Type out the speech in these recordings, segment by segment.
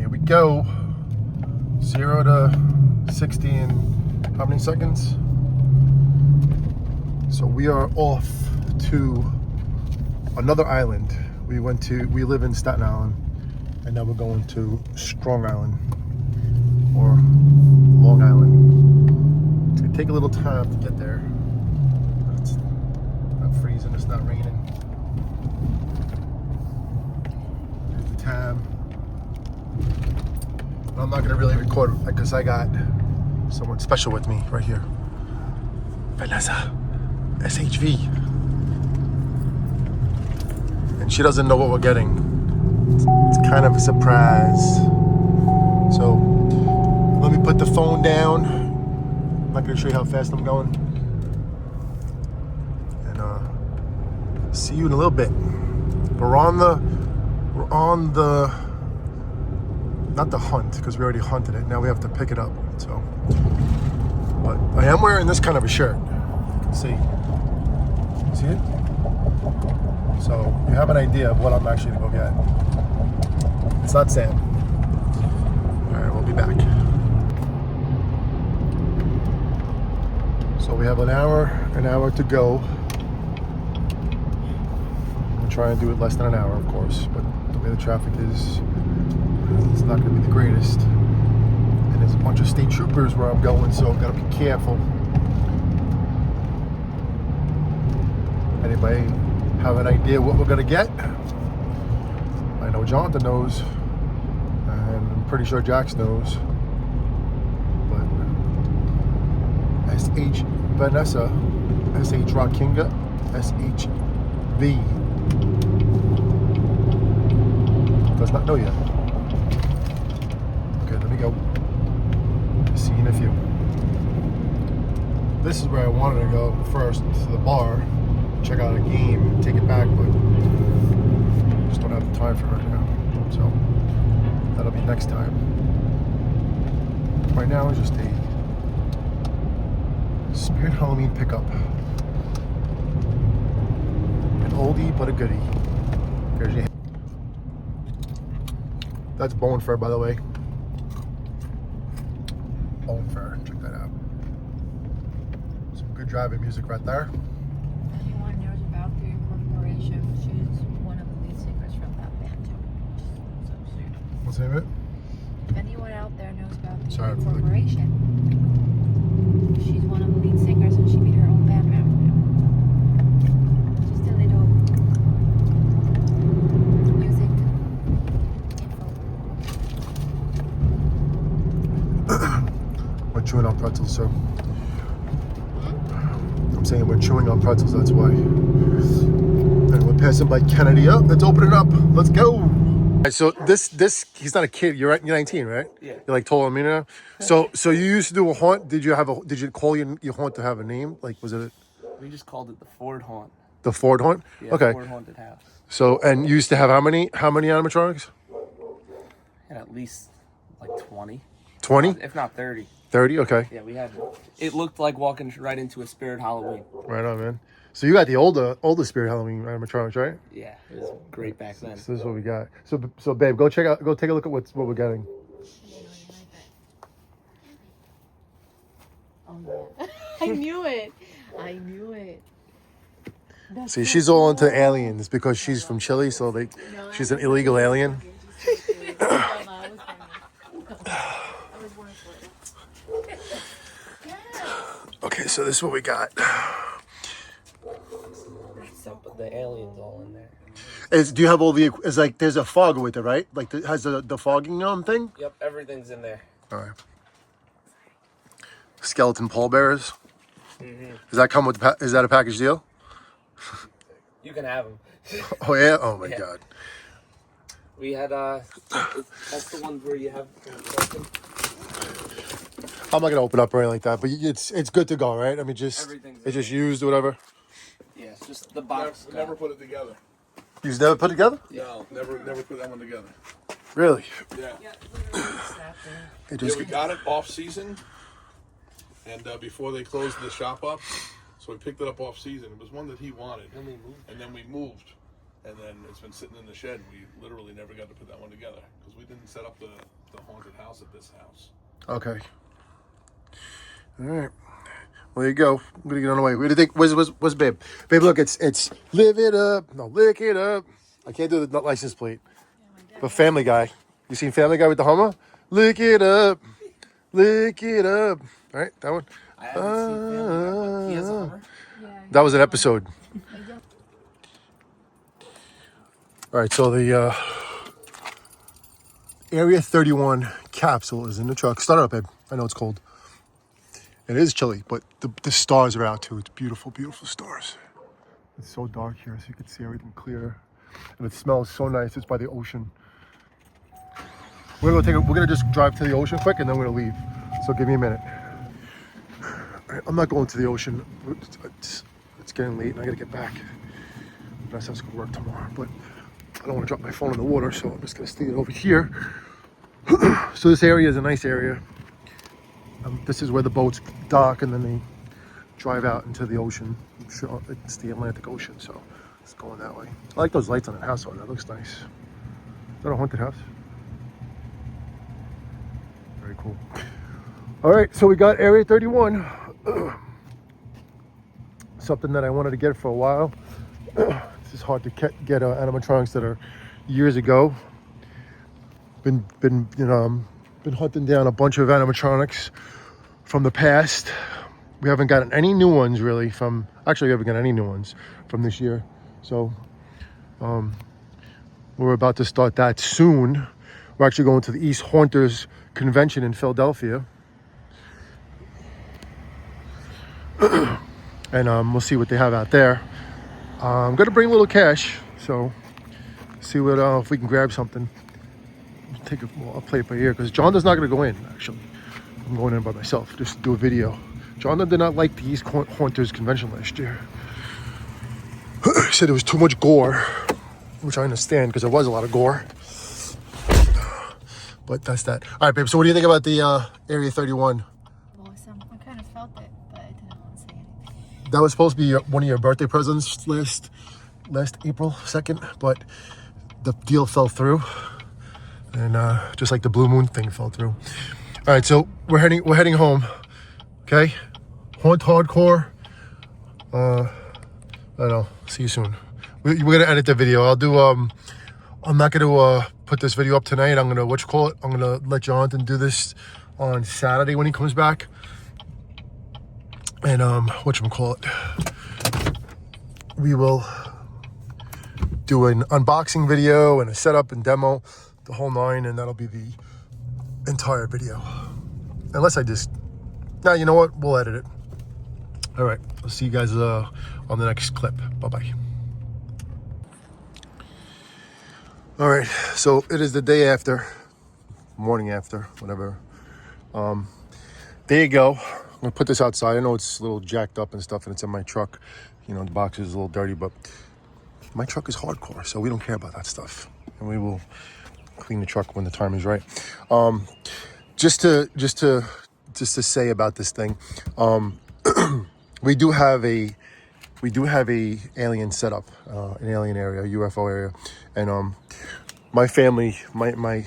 Here we go. 0 to 60 in how many seconds? So we are off to another island. We live in Staten Island, and now we're going to Strong Island or Long Island. It's gonna take a little time to get there. It's not freezing, it's not raining. There's the time. I'm not gonna really record because I got someone special with me right here. Vanessa, SHV. And she doesn't know what we're getting. It's kind of a surprise. So let me put the phone down. I'm not gonna show you how fast I'm going. And see you in a little bit. We're on the not the hunt, because we already hunted it. Now we have to pick it up. So, but I am wearing this kind of a shirt. You can see. See it? So you have an idea of what I'm actually gonna go get. It's not Sam. All right, we'll be back. So we have an hour to go. I'm gonna try and do it less than an hour, of course, but the way the traffic is, it's not going to be the greatest. And there's a bunch of state troopers where I'm going, so I've got to be careful. Anybody have an idea what we're going to get? I know Jonathan knows, and I'm pretty sure Jax knows. But SH Vanessa, SH Rockinga, SHV does not know yet. Let me go. See you in a few. This is where I wanted to go first, to the bar, check out a game, take it back, but just don't have the time for it right now. So that'll be next time. Right now it's just a Spirit Halloween pickup. An oldie but a goodie. There's your. That's bone fur, by the way. Check that out. Some good driving music right there. Anyone knows about the incorporation? She's one of the lead singers from that band too. What's the name of it? If anyone out there knows about the incorporation, she's one of the lead singers and she made her own band member. Just a little music info. We're chewing on pretzels, so I'm saying we're chewing on pretzels, that's why. And we're passing by Kennedy. Up, let's open it up. Let's go. All right, so this he's not a kid. You're 19, right? Yeah. You're like taller than me now. So you used to do a haunt. Did you call your haunt to have a name? Like, was it? We just called it the Ford Haunt. The Ford haunt. Yeah, Okay. Ford Haunted House. So, and you used to have how many animatronics? And at least like 20. 20? If not 30. 30? Okay. Yeah, we had. It looked like walking right into a Spirit Halloween. Right on, man. So you got the older Spirit Halloween animatronics, right? Yeah, it was great back then. So this is what we got. So babe, go take a look at what we're getting. Oh yeah. I knew it. See, she's all into aliens because she's from Chile, so she's an illegal alien. Okay, so this is what we got. But the aliens all in there. Do you have all the? It's like there's a fog with it, right? Like has the fogging thing. Yep, everything's in there. All right. Skeleton pallbearers. Mm-hmm. Does that come with? Is that a package deal? You can have them. Oh yeah. Oh my Yeah. God. We had that's the one where you have. I'm not gonna open up or anything like that, but it's good to go, right? I mean, it's just used or whatever. Yeah, it's just the box. Never put it together. You've never put it together? No, never put that one together. Really? Yeah. It Yeah, just we got it off season, and before they closed the shop up, so we picked it up off season. It was one that he wanted, And we moved. and then we moved. and then it's been sitting in the shed. We literally never got to put that one together because we didn't set up the haunted house at this house. Okay. All right. Well, there you go. I'm gonna get on the way. What do you think? What's babe? Babe, look, it's live it up. No, lick it up. I can't do the license plate. But Family Guy. You seen Family Guy with the Hummer? Lick it up. Lick it up. All right, that one. I haven't seen Family Guy, but he has a Hummer. That was an episode. All right, so the Area 31 capsule is in the truck. Start it up, babe. I know it's cold. It is chilly, but the stars are out too. It's beautiful, beautiful stars. It's so dark here, so you can see everything clear. And it smells so nice. It's by the ocean. We're gonna just drive to the ocean quick and then we're gonna leave. So give me a minute. All right, I'm not going to the ocean. It's getting late and I gotta get back. Unless I was gonna work tomorrow, but I don't want to drop my phone in the water, so I'm just gonna stay over here. So this area is a nice area. This is where the boats dock and then they drive out into the ocean. I'm sure it's the Atlantic Ocean, so it's going that way. I like those lights on that house, though. That looks nice. Is that a haunted house? Very cool. All right, so we got Area 31. Something that I wanted to get for a while. This is hard to get animatronics that are years ago. Been hunting down a bunch of animatronics from the past. We haven't gotten any new ones really from. Actually, we haven't gotten any new ones from this year. So we're about to start that soon. We're actually going to the East Haunters Convention in Philadelphia. And we'll see what they have out there. I'm gonna bring a little cash, so see what if we can grab something. I'll play it by ear because Jonathan's not gonna go in. Actually, I'm going in by myself just to do a video. Jonathan did not like the East Haunters Convention last year. He said there was too much gore, which I understand because there was a lot of gore. But that's that. All right, babe. So what do you think about the Area 31? Awesome. I kind of felt it, but I didn't want to say anything. That was supposed to be one of your birthday presents last April 2nd, but the deal fell through, and just like the Blue Moon thing fell through. All right, so we're heading home. Okay, haunt hardcore. I don't know. See you soon. We're gonna edit the video. I'll do. I'm not gonna put this video up tonight. I'm gonna I'm gonna let Jonathan do this on Saturday when he comes back. And we will do an unboxing video and a setup and demo, the whole nine, and that'll be the entire video. Unless I just, nah, you know what? We'll edit it. All right, I'll see you guys on the next clip. Bye-bye. All right, so it is the day after, morning after, whatever. There you go. I'm gonna put this outside. I know it's a little jacked up and stuff and it's in my truck. You know, the box is a little dirty, but my truck is hardcore, so we don't care about that stuff. And we will clean the truck when the time is right. Just to say about this thing, we do have a alien setup, an alien area, a UFO area, and my family, my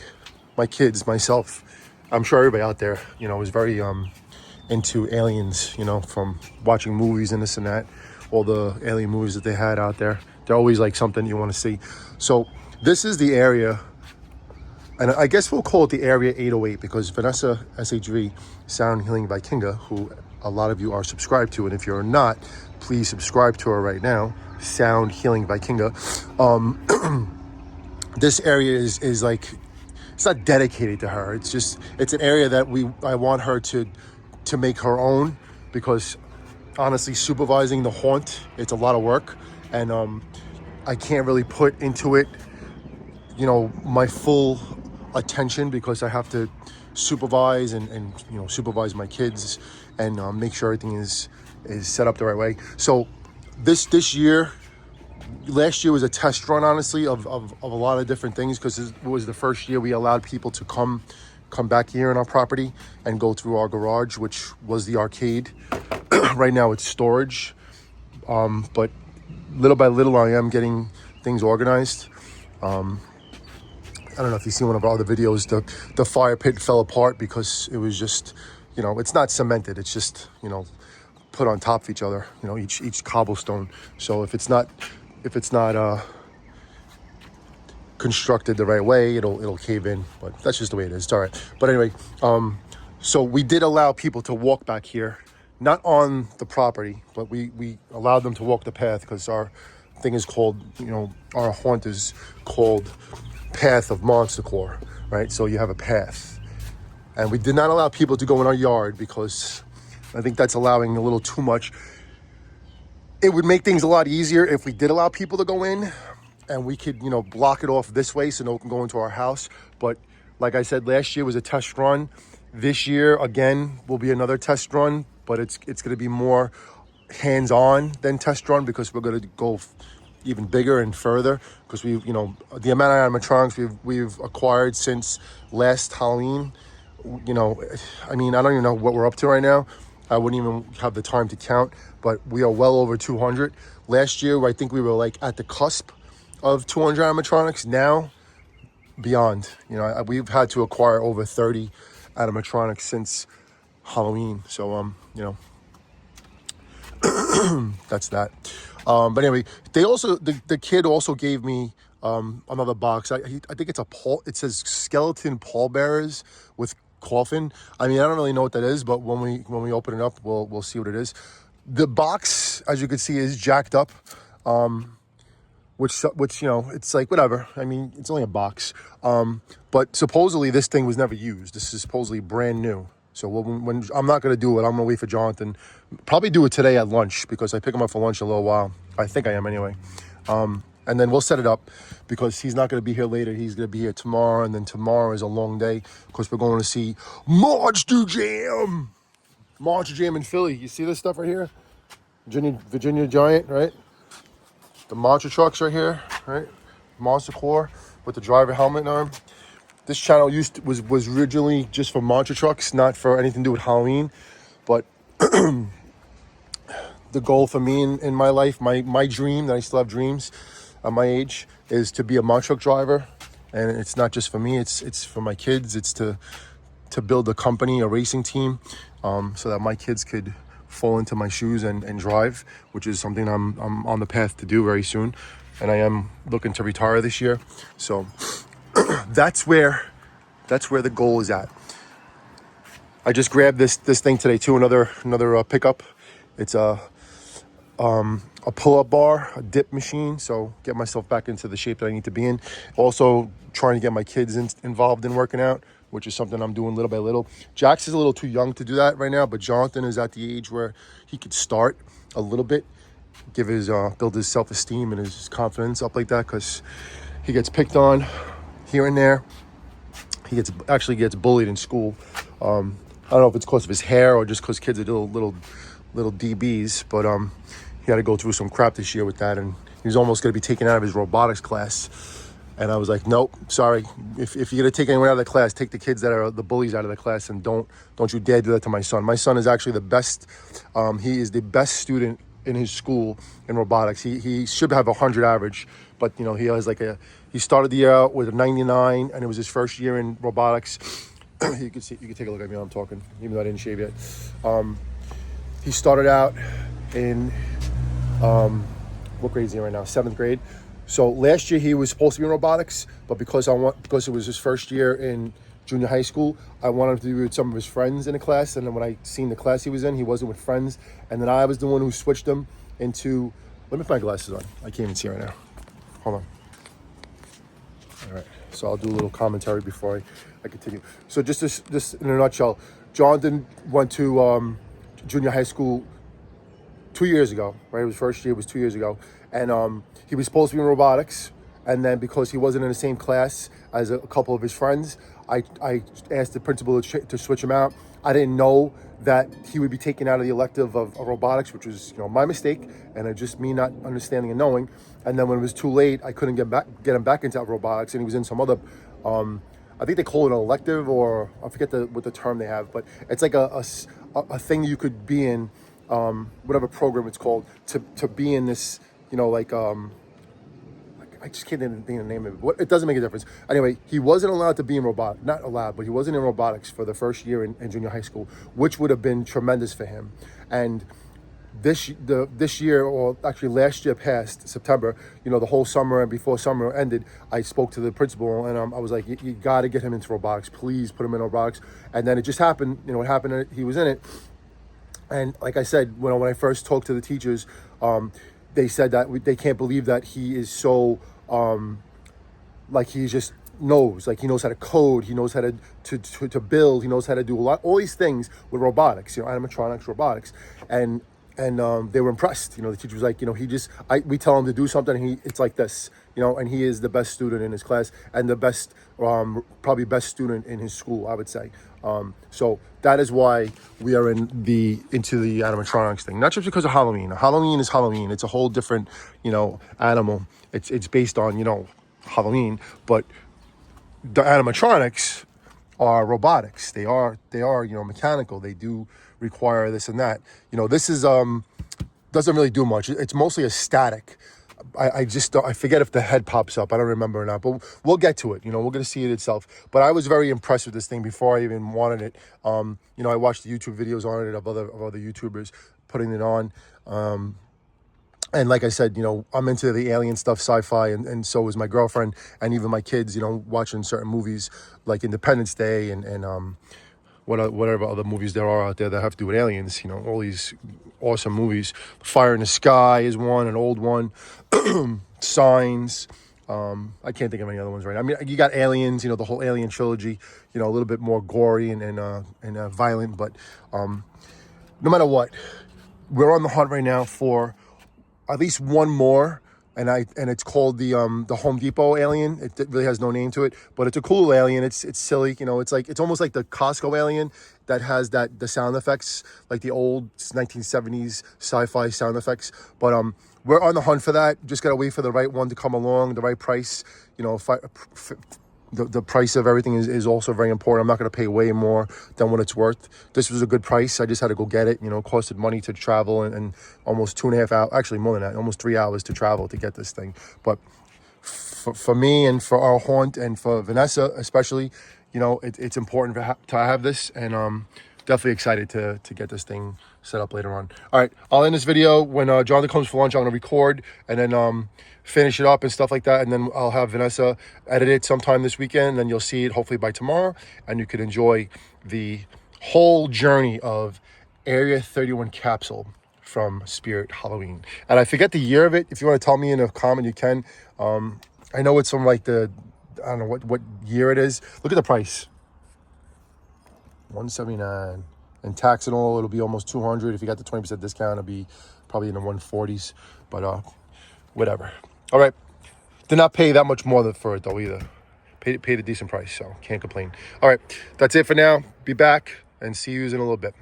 kids, myself, I'm sure everybody out there, you know, is very into aliens, you know, from watching movies and this and that, all the alien movies that they had out there. They're always like something you want to see. So this is the area, and I guess we'll call it the Area 808 because Vanessa SHV, Sound Healing Vikinga, who a lot of you are subscribed to, and if you're not, please subscribe to her right now, Sound Healing Vikinga. This area is like, it's not dedicated to her. It's an area that I want her to make her own, because honestly, supervising the haunt, it's a lot of work, and I can't really put into it, you know, my full attention, because I have to supervise and you know, supervise my kids and make sure everything is set up the right way. So this year, last year was a test run, honestly, of a lot of different things, because it was the first year we allowed people to come back here in our property and go through our garage, which was the arcade. Right now it's storage, but little by little I am getting things organized. I don't know if you've seen one of our other videos. The fire pit fell apart because it was just, it's not cemented. It's just, put on top of each other. Each cobblestone. So if it's not constructed the right way, it'll cave in. But that's just the way it is. It's all right. But anyway, so we did allow people to walk back here, not on the property, but we allowed them to walk the path because our thing is called, our haunt is called Path of Monsta, right? So you have a path. And we did not allow people to go in our yard because I think that's allowing a little too much. It would make things a lot easier if we did allow people to go in and we could, block it off this way so no one can go into our house. But like I said, last year was a test run. This year, again, will be another test run, but it's going to be more hands-on than test run because we're going to go even bigger and further because the amount of animatronics we've acquired since last Halloween, I don't even know what we're up to right now. I wouldn't even have the time to count, but we are well over 200. Last year, I think we were like at the cusp of 200 animatronics. Now, beyond, we've had to acquire over 30 animatronics since Halloween. So, that's that. But anyway, they also the kid also gave me another box. I think it's it says skeleton pallbearers with coffin. I mean, I don't really know what that is, but when we open it up, we'll see what it is. The box, as you can see, is jacked up. Which it's like whatever. I mean, it's only a box. But supposedly this thing was never used. This is supposedly brand new. So when I'm not going to do it, I'm going to wait for Jonathan. Probably do it today at lunch because I pick him up for lunch in a little while. I think I am anyway. And then we'll set it up because he's not going to be here later. He's going to be here tomorrow. And then tomorrow is a long day because we're going to see Monster Jam. Monster Jam in Philly. You see this stuff right here? Virginia Giant, right? The monster trucks right here, right? Monster Core with the driver helmet on. This channel was originally just for monster trucks, not for anything to do with Halloween. But the goal for me in my life, my dream, that I still have dreams at my age, is to be a monster truck driver. And it's not just for me, it's for my kids. It's to build a company, a racing team, so that my kids could fall into my shoes and drive, which is something I'm on the path to do very soon. And I am looking to retire this year. So that's where the goal is at. I just grabbed this thing today too, another pickup. It's a pull-up bar, a dip machine, so get myself back into the shape that I need to be in. Also trying to get my kids involved in working out, which is something I'm doing little by little. Jax is a little too young to do that right now, but Jonathan is at the age where he could start a little bit, build his self-esteem and his confidence up like that, because he gets picked on here and there. He actually gets bullied in school. I don't know if it's because of his hair or just because kids are little DBs, but he had to go through some crap this year with that, and he was almost going to be taken out of his robotics class. And I was like, nope, sorry. If you're going to take anyone out of the class, take the kids that are the bullies out of the class, and don't you dare do that to my son. My son is actually the best. He is the best student in his school in robotics. He should have 100 average, but he has he started the year out with a 99, and it was his first year in robotics. You can take a look at me while I'm talking, even though I didn't shave yet. He started out in what grade is he right now? 7th grade. So last year he was supposed to be in robotics, but because it was his first year in junior high school, I wanted him to be with some of his friends in the class. And then when I seen the class he was in, he wasn't with friends. And then I was the one who switched him into. Let me put my glasses on. I can't even see right now. Hold on. All right. So I'll do a little commentary before I continue. So just this in a nutshell, Jonathan went to junior high school 2 years ago, right? His first year was 2 years ago. And he was supposed to be in robotics. And then because he wasn't in the same class as a couple of his friends, I asked the principal to switch him out. I didn't know that he would be taken out of the elective of robotics, which was my mistake, and it just me not understanding and knowing. And then when it was too late, I couldn't get him back into robotics, and he was in some other, I think they call it an elective, or I forget what the term they have, but it's like a thing you could be in, whatever program it's called, to be in this, I just can't think of the name of it. It doesn't make a difference. Anyway, he wasn't allowed to be in robotics. Not allowed, but he wasn't in robotics for the first year in junior high school, which would have been tremendous for him. And this year, or actually last year past September, the whole summer and before summer ended, I spoke to the principal and I was like, you got to get him into robotics. Please put him in robotics. And then it just happened. It happened. He was in it. And like I said, when I first talked to the teachers, they said that they can't believe that he is so, like he just knows, like he knows how to code, he knows how to build, he knows how to do all these things with robotics, animatronics, robotics, and they were impressed. The teacher was like, we tell him to do something, and it's like this, and he is the best student in his class and the best, probably best student in his school, I would say. So that is why we are into the animatronics thing. Not just because of Halloween. Halloween is Halloween. It's a whole different, animal. It's based on, Halloween, but the animatronics are robotics. They are mechanical. They do require this and that. This is doesn't really do much. It's mostly a static. I forget if the head pops up. I don't remember or not, but we'll get to it. We're going to see it itself. But I was very impressed with this thing before I even wanted it. I watched the YouTube videos on it of other YouTubers putting it on. And like I said, I'm into the alien stuff, sci-fi, and so is my girlfriend and even my kids, watching certain movies like Independence Day and whatever other movies there are out there that have to do with aliens, all these awesome movies. Fire in the Sky is one, an old one. Signs. I can't think of any other ones right now. I mean, you got Aliens, the whole Alien trilogy, a little bit more gory and violent, but no matter what, we're on the hunt right now for at least one more, and it's called the Home Depot alien. It really has no name to it, but it's a cool alien. It's silly, it's almost like the Costco alien that has the sound effects, like the old 1970s sci-fi sound effects. But we're on the hunt for that. Just gotta wait for the right one to come along, the right price. The price of everything is also very important. I'm not going to pay way more than what it's worth. This was a good price. I just had to go get it. It costed money to travel and almost 2.5 hours, actually more than that, almost 3 hours to travel to get this thing. But for me and for our haunt and for Vanessa especially, it's important to have this, and definitely excited to get this thing set up later on. All right, I'll end this video when Jonathan comes for lunch. I'm going to record and then finish it up and stuff like that, and then I'll have Vanessa edit it sometime this weekend, and then you'll see it hopefully by tomorrow, and you can enjoy the whole journey of Area 31 Capsule from Spirit Halloween. And I forget the year of it. If you want to tell me in a comment, you can. I know it's from like I don't know what year it is. Look at the price. $179, and tax and all, it'll be almost $200. If you got the 20% discount, it'll be probably in the 140s, but whatever. All right, did not pay that much more for it though either. Paid a decent price, so can't complain. All right, that's it for now. Be back and see you in a little bit.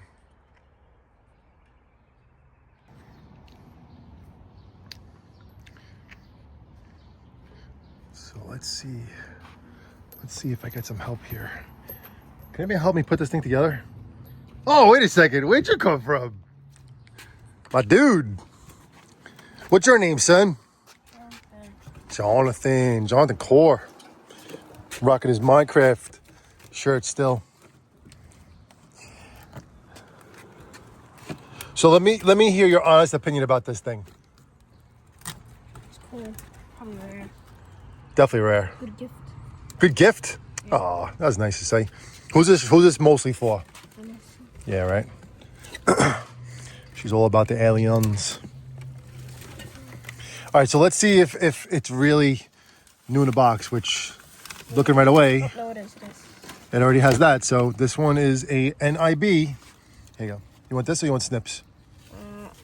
So let's see if I get some help here. Can anybody help me put this thing together? Oh, wait a second. Where'd you come from? My dude. What's your name, son? Jonathan Core. Rocking his Minecraft shirt still. So let me hear your honest opinion about this thing. It's cool. Probably rare. Definitely rare. Good gift. Good gift? Yeah. Oh, that was nice to say. Who's this mostly for? Yeah, right. She's all about the aliens. All right, so let's see if it's really new in the box, which, looking right away, No, it is. it already has that. So this one is a NIB. Here you go. You want this or you want snips?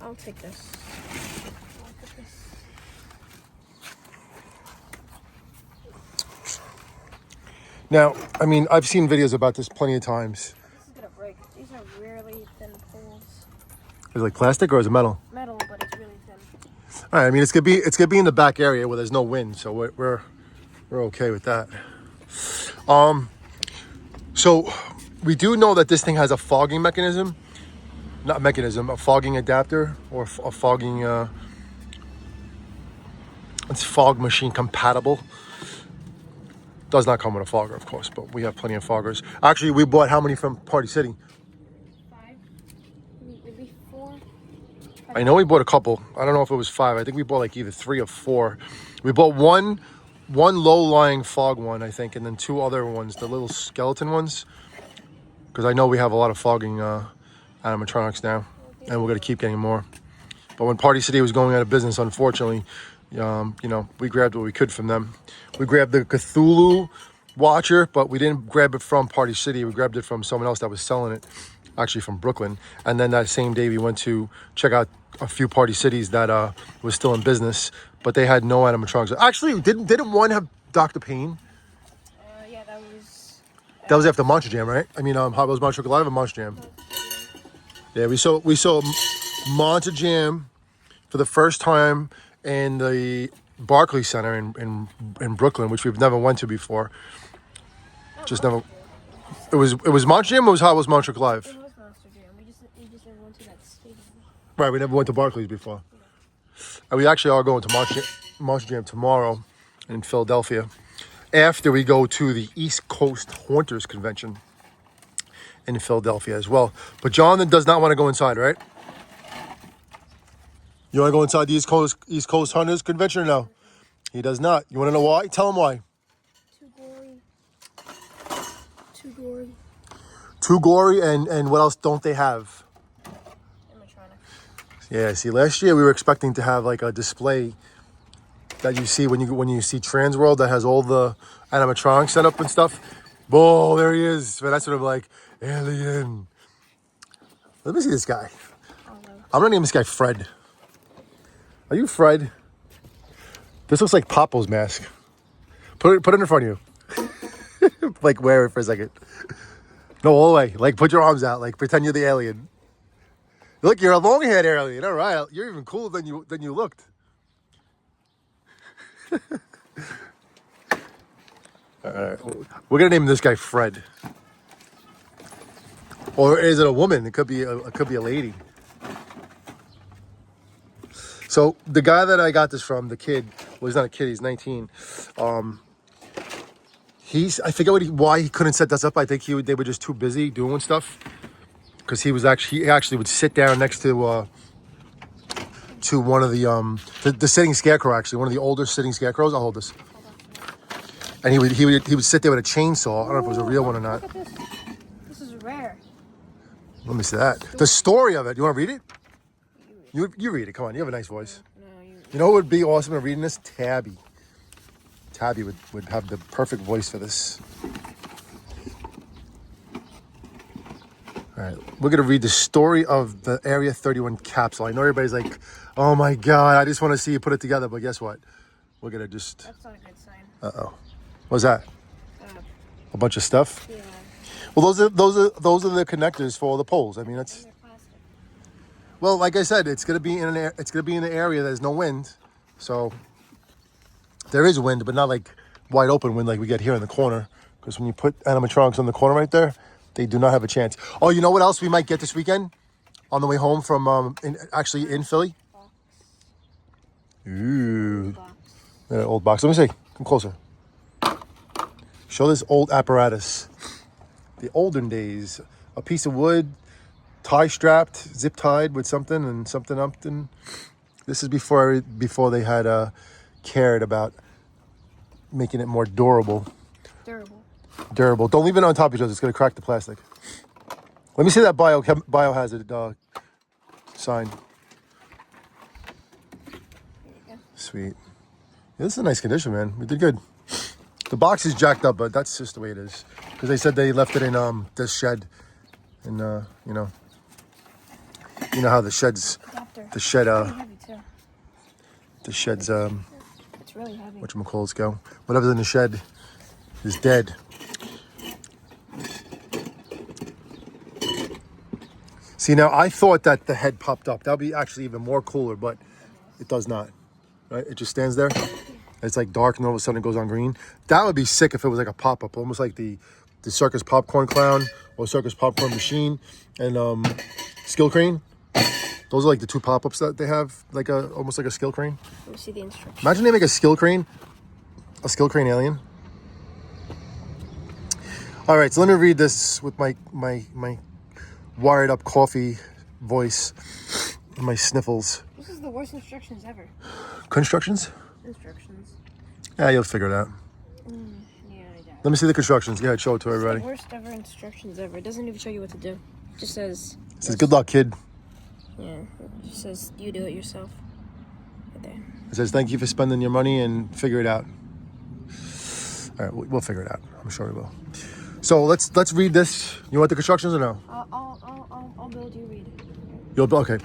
I'll take this. Now, I mean, I've seen videos about this plenty of times. This is gonna break. These are really thin poles. Is it like plastic or is it metal? Metal, but it's really thin. All right, I mean, it's gonna be in the back area where there's no wind, so we're okay with that. So we do know that this thing has a fogging mechanism, a fogging adapter or a fogging It's fog machine compatible. Does not come with a fogger, of course, but we have plenty of foggers. Actually, we bought how many from Party City? 5, maybe 4. I know we bought a couple. I don't know if it was 5. I think we bought like either 3 or 4. We bought one low-lying fog one, I think, and then 2 other ones, the little skeleton ones. Because I know we have a lot of fogging animatronics now, and we're going to keep getting more. But when Party City was going out of business, unfortunately, you know, we grabbed what we could from them. We grabbed the Cthulhu Watcher, but we didn't grab it from Party City. We grabbed it from someone else that was selling it, actually from Brooklyn. And then that same day, we went to check out a few Party Cities that was still in business, but they had no animatronics. Actually, didn't one have Dr. Payne? Yeah, that was... That was after Monster Jam, right? I mean, Hot Wheels Monster Live and Monster Jam. Yeah, we saw Monster Jam for the first time in the Barclays Center in Brooklyn, which we've never went to before. Just never. It was Monster Jam or was Hot Wheels Monster Live? It was Monster Jam. We just never went to that stadium. Right, we never went to Barclays before. And we actually are going to Monster Jam tomorrow in Philadelphia after we go to the East Coast Haunters Convention in Philadelphia as well. But Jonathan does not want to go inside, right? You want to go inside the East Coast Hunters Convention or no? He does not. You want to know why? Tell him why. Too gory. Too gory. Too gory, and what else don't they have? Animatronics. Yeah, see, last year we were expecting to have like a display that you see when you see Transworld that has all the animatronics set up and stuff. Whoa, there he is. Man, that's sort of like alien. Let me see this guy. I'm gonna name this guy Fred. Are you Fred? This looks like Papo's mask. Put it in front of you. Like wear it for a second. No, all the way. Like put your arms out. Like pretend you're the alien. Look, you're a long-haired alien. All right, you're even cooler than you looked. All right, we're gonna name this guy Fred. Or is it a woman? It could be a lady. So the guy that I got this from, the kid, well, he's not a kid, he's 19. I forget why he couldn't set this up. I think they were just too busy doing stuff. Because he actually would sit down next to one of the sitting scarecrow, actually, one of the older sitting scarecrows. I'll hold this. And he would sit there with a chainsaw. I don't know if it was a real one or not. Look at this. This is rare. Let me see that. The story of it. You want to read it? You read it. Come on. You have a nice voice. No, You know what would be awesome in reading this? Tabby. Tabby would have the perfect voice for this. All right. We're going to read the story of the Area 31 capsule. I know everybody's like, oh my God, I just want to see you put it together. But guess what? We're going to just... That's not a good sign. Uh-oh. What's that? A bunch of stuff? Yeah. Well, those are the connectors for all the poles. I mean, that's... They're plastic. Well, like I said, it's gonna be in an area there's no wind, so there is wind, but not like wide open wind like we get here in the corner. Because when you put animatronics on the corner right there, they do not have a chance. Oh, you know what else we might get this weekend on the way home from in Philly? Box. Ooh, Box. old box. Let me see. Come closer. Show this old apparatus. The olden days. A piece of wood. Tie strapped, zip tied with something and something up. And this is before they had cared about making it more durable. Durable. Don't leave it on top of each other. It's gonna crack the plastic. Let me see that biohazard sign. Sweet. Yeah, this is a nice condition, man. We did good. The box is jacked up, but that's just the way it is. Because they said they left it in this shed, and you know how the shed's Adapter. the shed It's really heavy too. the shed's It's really heavy. whatchamacallits go. Whatever's in the shed is dead. See, now I thought that the head popped up. That would be actually even more cooler, but it does not. Right? It just stands there. It's like dark and all of a sudden it goes on green. That would be sick if it was like a pop-up, almost like the circus popcorn clown or circus popcorn machine and Skill Crane. Those are like the 2 pop-ups that they have, like almost like a skill crane. Let me see the instructions. Imagine they make a skill crane alien. All right, so let me read this with my wired up coffee voice and my sniffles. This is the worst instructions ever. Constructions? Instructions. Yeah, you'll figure it out. Yeah, I doubt. Let me see the constructions. Go ahead, show it to It's everybody. the worst ever instructions ever. It doesn't even show you what to do. It just says. It says, good luck, kid. Yeah, it just says you do it yourself. Right there. It says, thank you for spending your money and figure it out. All right, we'll figure it out. I'm sure we will. So let's read this. You want the constructions or no? I'll build you read. You'll okay.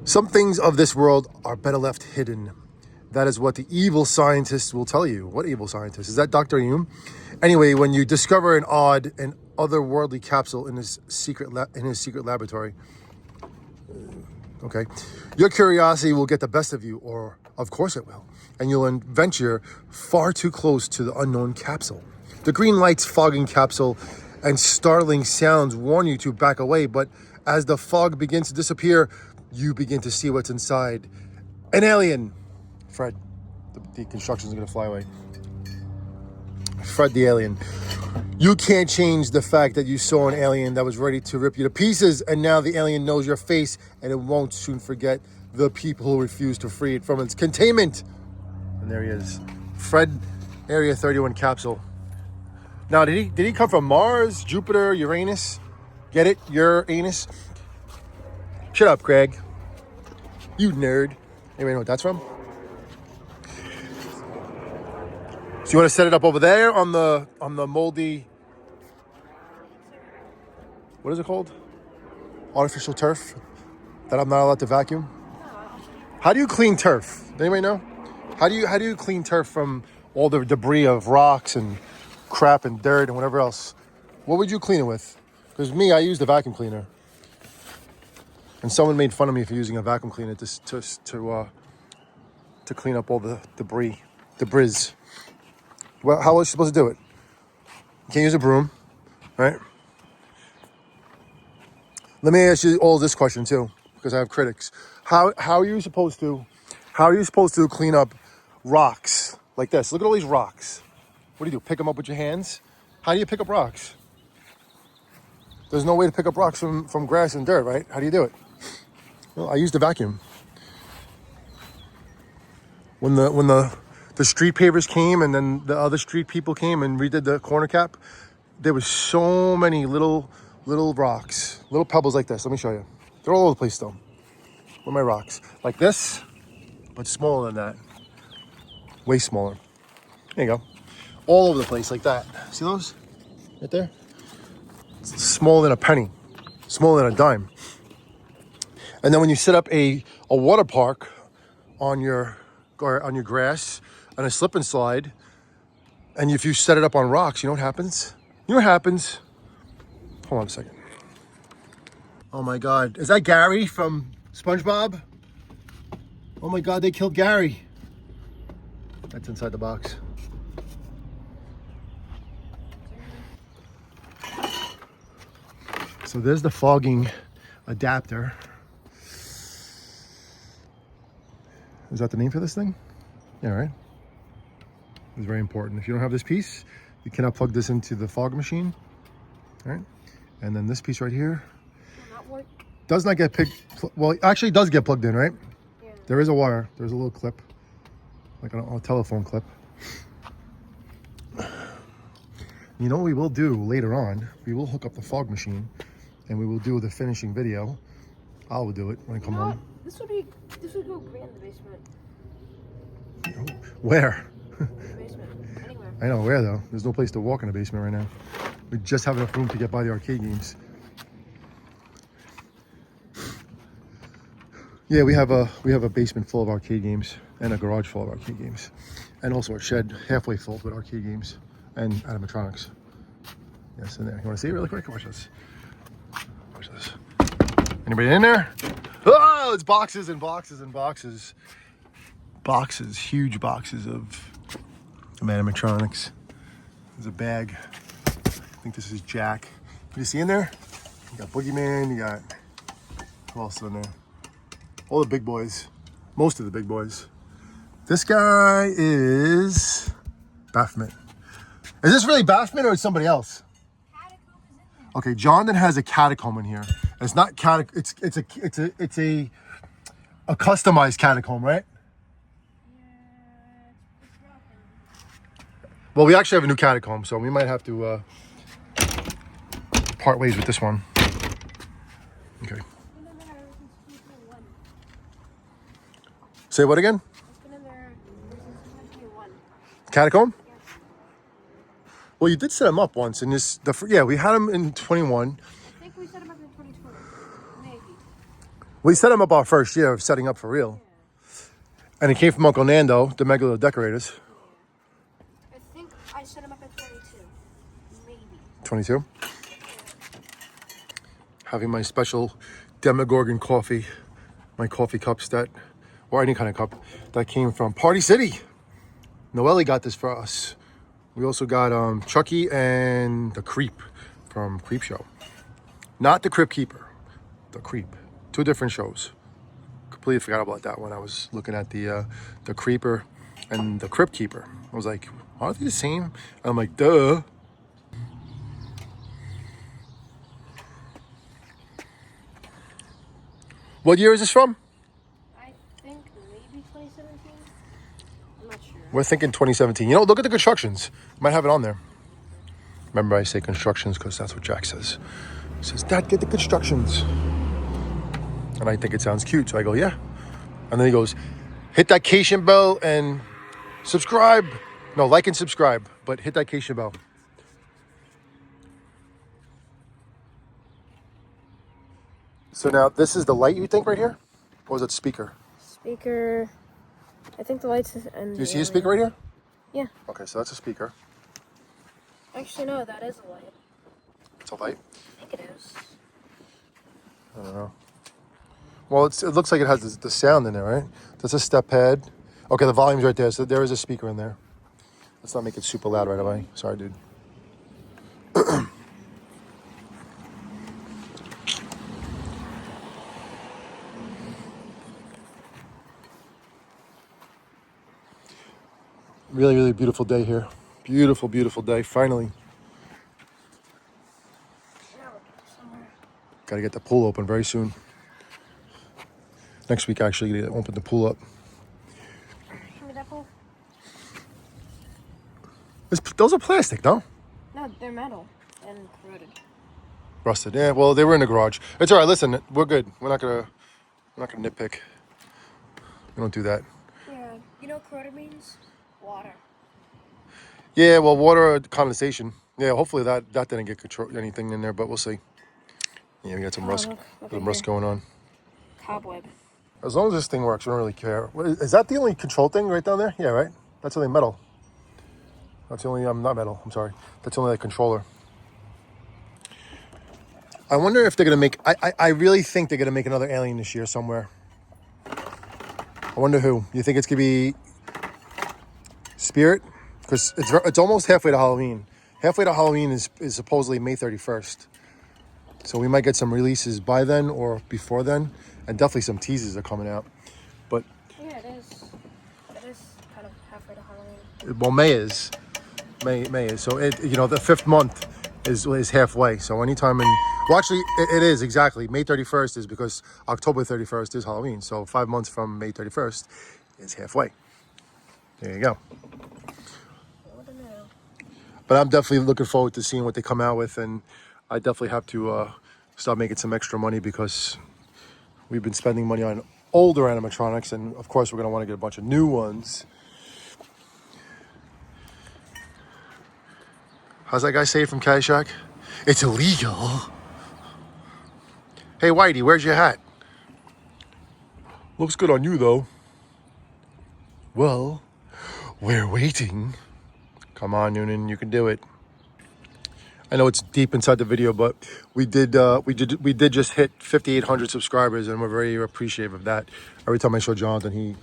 Some things of this world are better left hidden. That is what the evil scientists will tell you. What evil scientist? Is that Dr. Hume? Anyway, when you discover an odd and otherworldly capsule in his secret laboratory, okay, your curiosity will get the best of you, or of course it will, and you'll venture far too close to the unknown capsule. The green lights fogging capsule and startling sounds warn you to back away, but as the fog begins to disappear, you begin to see what's inside. An alien. Fred, the constructions are gonna fly away. Fred the alien. You can't change the fact that you saw an alien that was ready to rip you to pieces, and now the alien knows your face, and it won't soon forget the people who refuse to free it from its containment. And there he is. Fred, Area 31 capsule. Now, did he come from Mars, Jupiter, Uranus? Get it? Uranus? Shut up, Craig. You nerd. Anybody know what that's from? So you want to set it up over there on the moldy, what is it called? Artificial turf that I'm not allowed to vacuum? How do you clean turf? Does anybody know? How do you clean turf from all the debris of rocks and crap and dirt and whatever else? What would you clean it with? Because me, I used a vacuum cleaner. And someone made fun of me for using a vacuum cleaner to clean up all the debris. Well, how was you supposed to do it? You can't use a broom, right? Let me ask you all this question too, because I have critics. How are you supposed to clean up rocks like this? Look at all these rocks. What do? Pick them up with your hands? How do you pick up rocks? There's no way to pick up rocks from grass and dirt, right? How do you do it? Well, I used a vacuum. When the street pavers came and then the other street people came and redid the corner cap, there was so many little rocks, little pebbles like this. Let me show you. They're all over the place though. Where are my rocks? Like this, but smaller than that. Way smaller. There you go. All over the place like that. See those? Right there? It's smaller than a penny. Smaller than a dime. And then when you set up a water park on your grass on a slip and slide, and if you set it up on rocks, you know what happens? You know what happens? Hold on a second. Oh my God, is that Gary from SpongeBob? Oh my God, they killed Gary. That's inside the box. So there's the fogging adapter. Is that the name for this thing? Yeah, right. It's very important. If you don't have this piece, you cannot plug this into the fog machine. All right. And then this piece right here does not get well, it actually does get plugged in, right? Yeah. There is a wire. There's a little clip, like a telephone clip. You know what we will do later on? We will hook up the fog machine and we will do the finishing video. I will do it when I come home. This would go great in the basement. Where? The basement. Anywhere. I know where though. There's no place to walk in the basement right now. We just have enough room to get by the arcade games. Yeah, we have a basement full of arcade games and a garage full of arcade games, and also a shed halfway full with arcade games and animatronics. Yes, in there. You want to see it really quick? Watch this. Watch this. Anybody in there? Oh, it's boxes and boxes and boxes. Boxes, huge boxes of animatronics. There's a bag. I think this is Jack. Can you see in there? You got Boogeyman, you got Who else is in there? All the big boys. Most of the big boys. This guy is Baphomet. Is this really Baphomet or is somebody else? Okay, Jonathan has a catacomb in here. It's not it's a customized catacomb, right? Well, we actually have a new catacomb, so we might have to part ways with this one. Okay. Say what again? Catacomb? Well, you did set him up once, and we had him in 21. I think we set him up in 2020, maybe. We set him up our first year of setting up for real. And it came from Uncle Nando, the Megalo Decorators. I think I set him up at 22, maybe. 22? Having my special Demogorgon coffee, my coffee cups or any kind of cup, that came from Party City. Noelle got this for us. We also got Chucky and the Creep from Creep Show. Not the Crypt Keeper, the Creep. 2 different shows. Completely forgot about that when I was looking at the Creeper and the Crypt Keeper. I was like, aren't they the same? And I'm like, duh. What year is this from? I think maybe 2017. I'm not sure. We're thinking 2017. You know, look at the constructions. Might have it on there. Remember, I say constructions because that's what Jack says. He says, Dad, get the constructions. And I think it sounds cute, so I go, yeah. And then he goes, hit that cation bell and subscribe. No, like and subscribe, but hit that cation bell. So now, this is the light, you think, right here? Or is it speaker? Speaker. I think the lights is. Do you see a speaker right here? Yeah. Okay, so that's a speaker. Actually, no, that is a light. It's a light? I think it is. I don't know. Well, it looks like it has the sound in there, right? That's a step pad. Okay, the volume's right there, so there is a speaker in there. Let's not make it super loud right away. Sorry, dude. Really, really beautiful day here. Beautiful, beautiful day, finally. Got to get the pool open very soon. Next week, actually, to open the pool up. Show me that pool. Those are plastic, no? No, they're metal and corroded. Rusted. Yeah, well, they were in the garage. It's all right. Listen, we're good. We're not gonna nitpick. We don't do that. Yeah, you know what corroded means? Water. Yeah, well, water condensation. Yeah, hopefully that didn't get anything in there, but we'll see. Yeah, we got some rust, look some rust going on. Cobweb. As long as this thing works, we don't really care. Is that the only control thing right down there? Yeah, right? That's only metal. That's the only, not metal, I'm sorry. That's only the controller. I wonder if they're going to make, I really think they're going to make another Alien this year somewhere. I wonder who. You think it's going to be Spirit? Because it's almost halfway to Halloween. Halfway to Halloween is supposedly May 31st. So we might get some releases by then or before then. And definitely some teasers are coming out. But Yeah, it is. It is kind of halfway to Halloween. well, May is. May is. So the 5th month is halfway. So anytime actually it is exactly. May 31st is because October 31st is Halloween. So 5 months from May 31st is halfway. There you go. But I'm definitely looking forward to seeing what they come out with, and I definitely have to start making some extra money because we've been spending money on older animatronics, and of course we're going to want to get a bunch of new ones. How's that guy say it from Caddyshack? It's illegal. Hey, Whitey, where's your hat? Looks good on you, though. Well, we're waiting. Come on, Noonan, you can do it. I know it's deep inside the video, but we did just hit 5,800 subscribers, and we're very appreciative of that. Every time I show Jonathan, he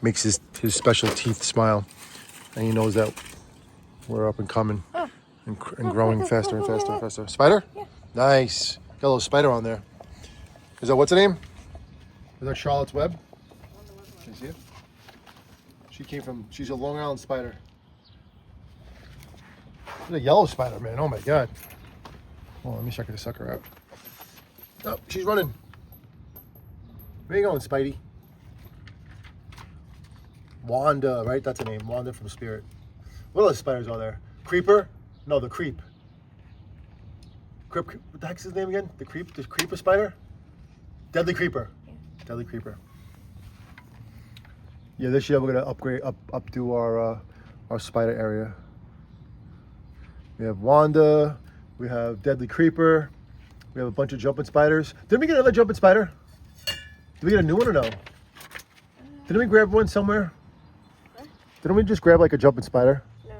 makes his special teeth smile, and he knows that we're up and coming and growing faster and faster and faster. Spider? Yeah. Nice. Got a little spider on there. Is that what's her name? Is that Charlotte's Web? Can you see it? She's a Long Island spider. She's a yellow spider, man. Oh my God. Oh, let me check the sucker out. Oh, she's running. Where you going, Spidey? Wanda, right? That's her name. Wanda from Spirit. What other spiders are there? Creeper? No, the creep. What the heck's his name again? The creeper spider? Deadly creeper. Yeah. Deadly creeper. Yeah, this year we're gonna upgrade updo our spider area. We have Wanda, we have Deadly Creeper, we have a bunch of jumping spiders. Didn't we get another jumping spider? Did we get a new one or no? Didn't we grab one somewhere? What? Didn't we just grab like a jumping spider? No.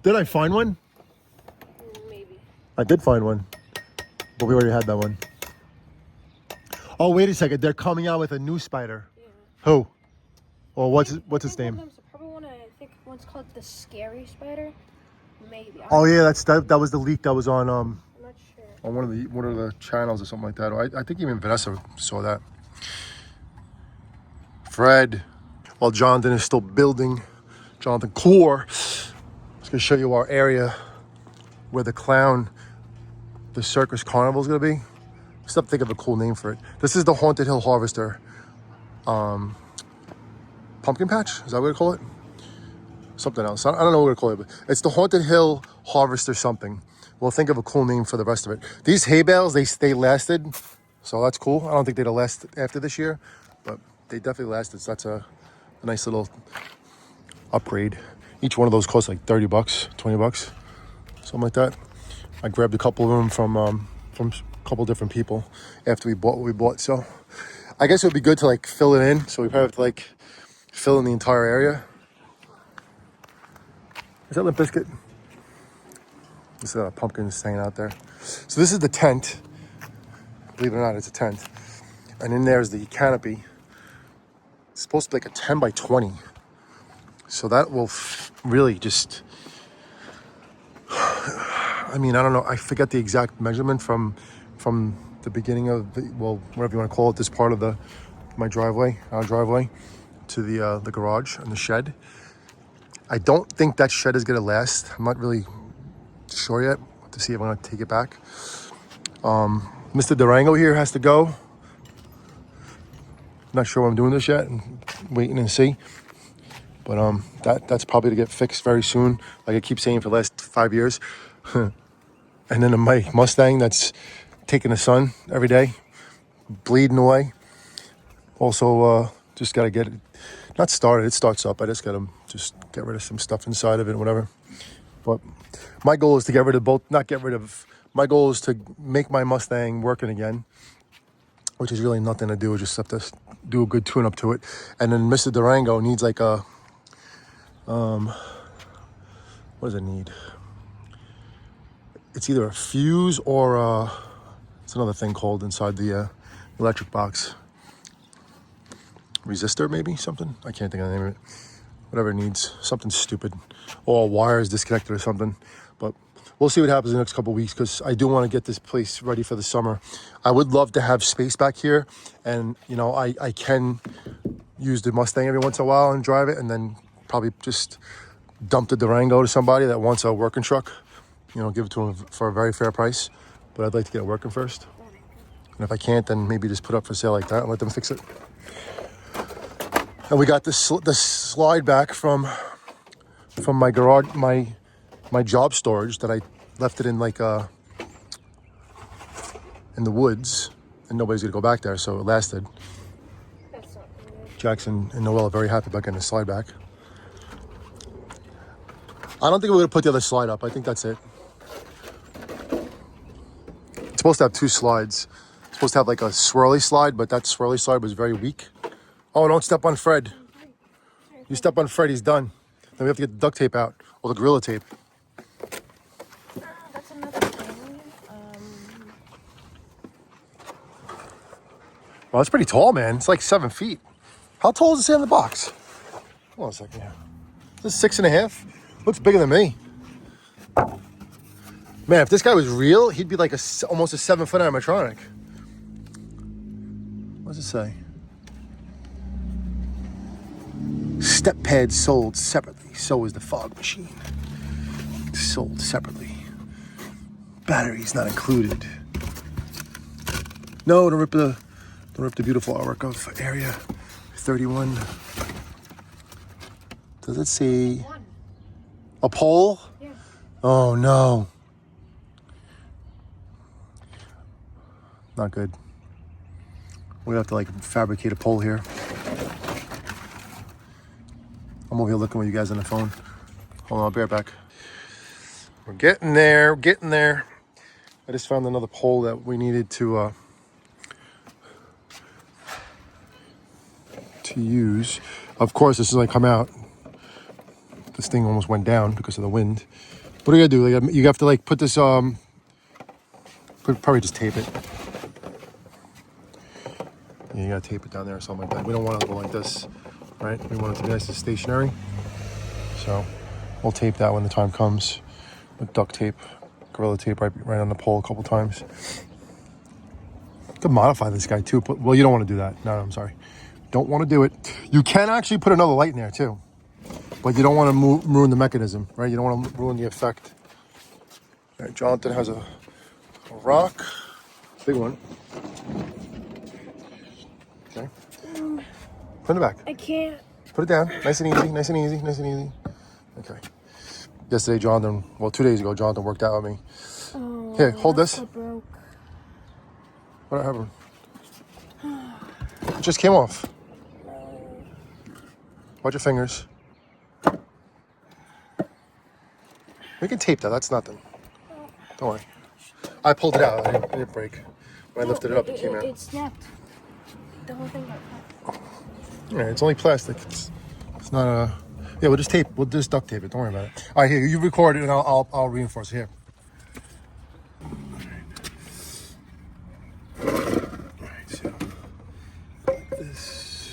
Did I find one? Maybe. I did find one, but we already had that one. Oh, wait a second. They're coming out with a new spider. Yeah. Who? Or what's its name? Probably one. I think one's called the scary spider. Maybe. Oh yeah, that was the leak that was on I'm not sure. on one of the channels or something like that. I think even Vanessa saw that. Fred, while Jonathan is still building, Jonathan Core, I was gonna show you our area where the circus carnival is gonna be. Still think of a cool name for it. This is the Haunted Hill Harvester. Pumpkin patch? Is that what we call it? Something else. I don't know what we're call it, but it's the Haunted Hill Harvester something. We'll think of a cool name for the rest of it. These hay bales, they lasted, so that's cool. I don't think they'll last after this year, but they definitely lasted. So that's a nice little upgrade. Each one of those costs like 30 bucks, 20 bucks, something like that. I grabbed a couple of them from a couple different people after we bought what we bought. So I guess it would be good to like fill it in. So we probably have to like fill in the entire area. Is that Limp Bizkit? This is pumpkins hanging out there. So this is the tent. Believe it or not, it's a tent. And in there is the canopy. It's supposed to be like a 10 by 20. So that will really just, I mean, I don't know. I forget the exact measurement from the beginning of the, well, whatever you want to call it, this part of our driveway, to the garage and the shed. I don't think that shed is gonna last. I'm not really sure yet to see if I'm gonna take it back. Mr. Durango here has to go. Not sure I'm doing this yet. I'm waiting and see. But that's probably to get fixed very soon. Like I keep saying for the last 5 years. And then my Mustang that's taking the sun every day, bleeding away. Also, just gotta get it, not started, it starts up. I just gotta just get rid of some stuff inside of it, whatever. But my goal is to get rid of both, my goal is to make my Mustang working again, which is really nothing to do, just have to do a good tune-up to it. And then Mr. Durango needs like a, what does it need? It's either a fuse or it's another thing called inside the electric box. Resistor, maybe, something? I can't think of the name of it. Whatever it needs, something stupid. Or a wire is disconnected or something. But we'll see what happens in the next couple of weeks because I do want to get this place ready for the summer. I would love to have space back here. And, you know, I can use the Mustang every once in a while and drive it and then probably just dump the Durango to somebody that wants a working truck. You know, give it to them for a very fair price. But I'd like to get it working first. And if I can't, then maybe just put it up for sale like that and let them fix it. And we got this slide back from my garage, my job storage that I left it in like in the woods, and nobody's gonna go back there, so it lasted. That's not good. Jackson and Noel are very happy about getting the slide back. I don't think we're gonna put the other slide up. I think that's it. It's supposed to have 2 slides. It's supposed to have like a swirly slide, but that swirly slide was very weak. Oh, don't step on Fred. You step on Fred, he's done. Then we have to get the duct tape out, or the Gorilla Tape. That's another thing. Well, it's pretty tall, man. It's like 7 feet. How tall does it say on the box? Hold on a second here. This is 6.5. Looks bigger than me. Man, if this guy was real, he'd be like almost a 7-foot animatronic. What does it say? Step pads sold separately. So is the fog machine. Sold separately. Batteries not included. No, don't rip the beautiful artwork of Area 31. Does it say a pole? Yeah. Oh no. Not good. We have to like fabricate a pole here. I'm over here looking with you guys on the phone. Hold on, I'll be right back. We're getting there, getting there. I just found another pole that we needed to use. Of course, as soon as I come out, this thing almost went down because of the wind. What do you gotta do? Like, you have to like put this probably just tape it. Yeah, you gotta tape it down there or something like that. We don't want it to go like this, right? We want it to be nice and stationary. So we'll tape that when the time comes with duct tape, Gorilla tape right on the pole a couple times. To modify this guy too. Well, you don't want to do that. No, I'm sorry. Don't want to do it. You can actually put another light in there too, but you don't want to ruin the mechanism, right? You don't want to ruin the effect. All right, Jonathan has a rock, big one. Okay. Put it back. I can't. Put it down. Nice and easy, nice and easy, nice and easy. Okay. Yesterday, Jonathan, 2 days ago, Jonathan worked out with me. Oh, Here, hold this. so broke. What happened? It just came off. Watch your fingers. We can tape that. That's nothing. Don't worry. I pulled it out. It didn't break. When I lifted it up, it came out. It snapped. The whole thing got cut. Yeah, it's only plastic. It's not a. Yeah, we'll just duct tape it. Don't worry about it. All right, here, you record it and I'll reinforce it here. All right, so like this.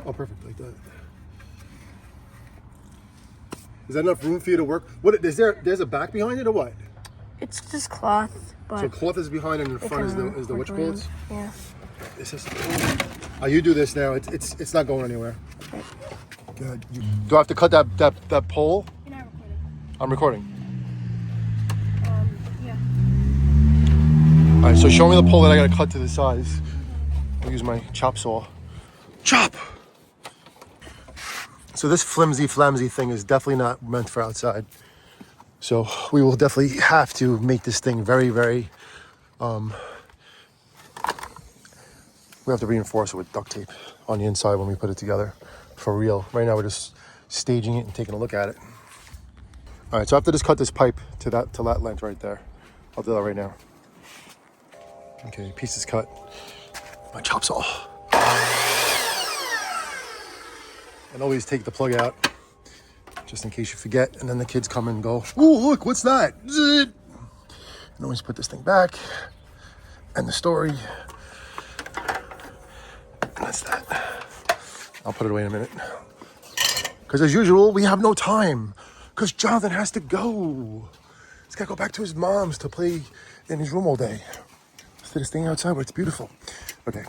Oh, perfect, like that. Is that enough room for you to work? What is there? There's a back behind it or what? It's just cloth, but So cloth is behind and in front is the witch bolts. Yeah. This is. Oh, you do this now. It's not going anywhere. Good. Do I have to cut that pole? You're not recording. I'm recording. Yeah. All right, so show me the pole that I gotta cut to the size. I'll use my chop saw. Chop! So this flimsy thing is definitely not meant for outside. So we will definitely have to make this thing very, very, we have to reinforce it with duct tape on the inside when we put it together for real. Right now we're just staging it and taking a look at it. All right, so I have to just cut this pipe to that length right there. I'll do that right now. Okay, pieces cut. My chop saw. And always take the plug out, just in case you forget. And then the kids come and go, "Ooh, look, what's that?" And always put this thing back. And the story. And that's that. I'll put it away in a minute. Because as usual, we have no time. Because Jonathan has to go. He's got to go back to his mom's to play in his room all day. Instead of staying outside where it's beautiful. Okay.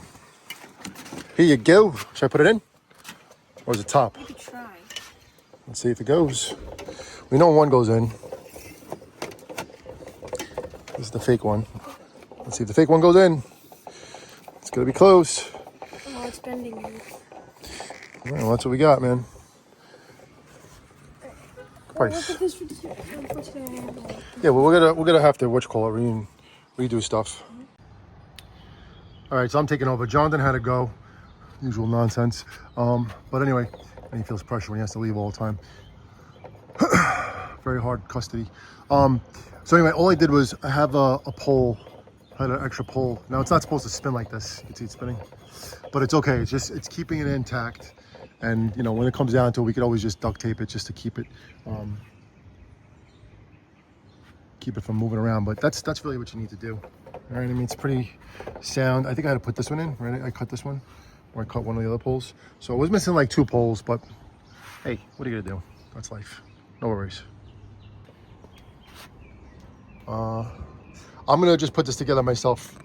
Here you go. Should I put it in? Or is it top? You could try. Let's see if it goes. We know one goes in. This is the fake one. Let's see if the fake one goes in. It's gonna be close. Oh, it's bending. All right, well, that's what we got, man. Well, look at this for today. Yeah, well, we're gonna have to redo stuff. All right, so I'm taking over. Jonathan had to go. Usual nonsense. But anyway, and he feels pressure when he has to leave all the time. Very hard custody. So anyway, all I did was I have a pole. I had an extra pole. Now it's not supposed to spin like this. You can see it spinning, but it's okay. It's keeping it intact. And you know, when it comes down to it, we could always just duct tape it just to keep it from moving around. But that's really what you need to do. All right. I mean, it's pretty sound. I think I had to put this one in. Right. I cut this one. Or I cut one of the other poles. So I was missing like 2 poles, but hey, what are you gonna do? That's life. No worries. I'm gonna just put this together myself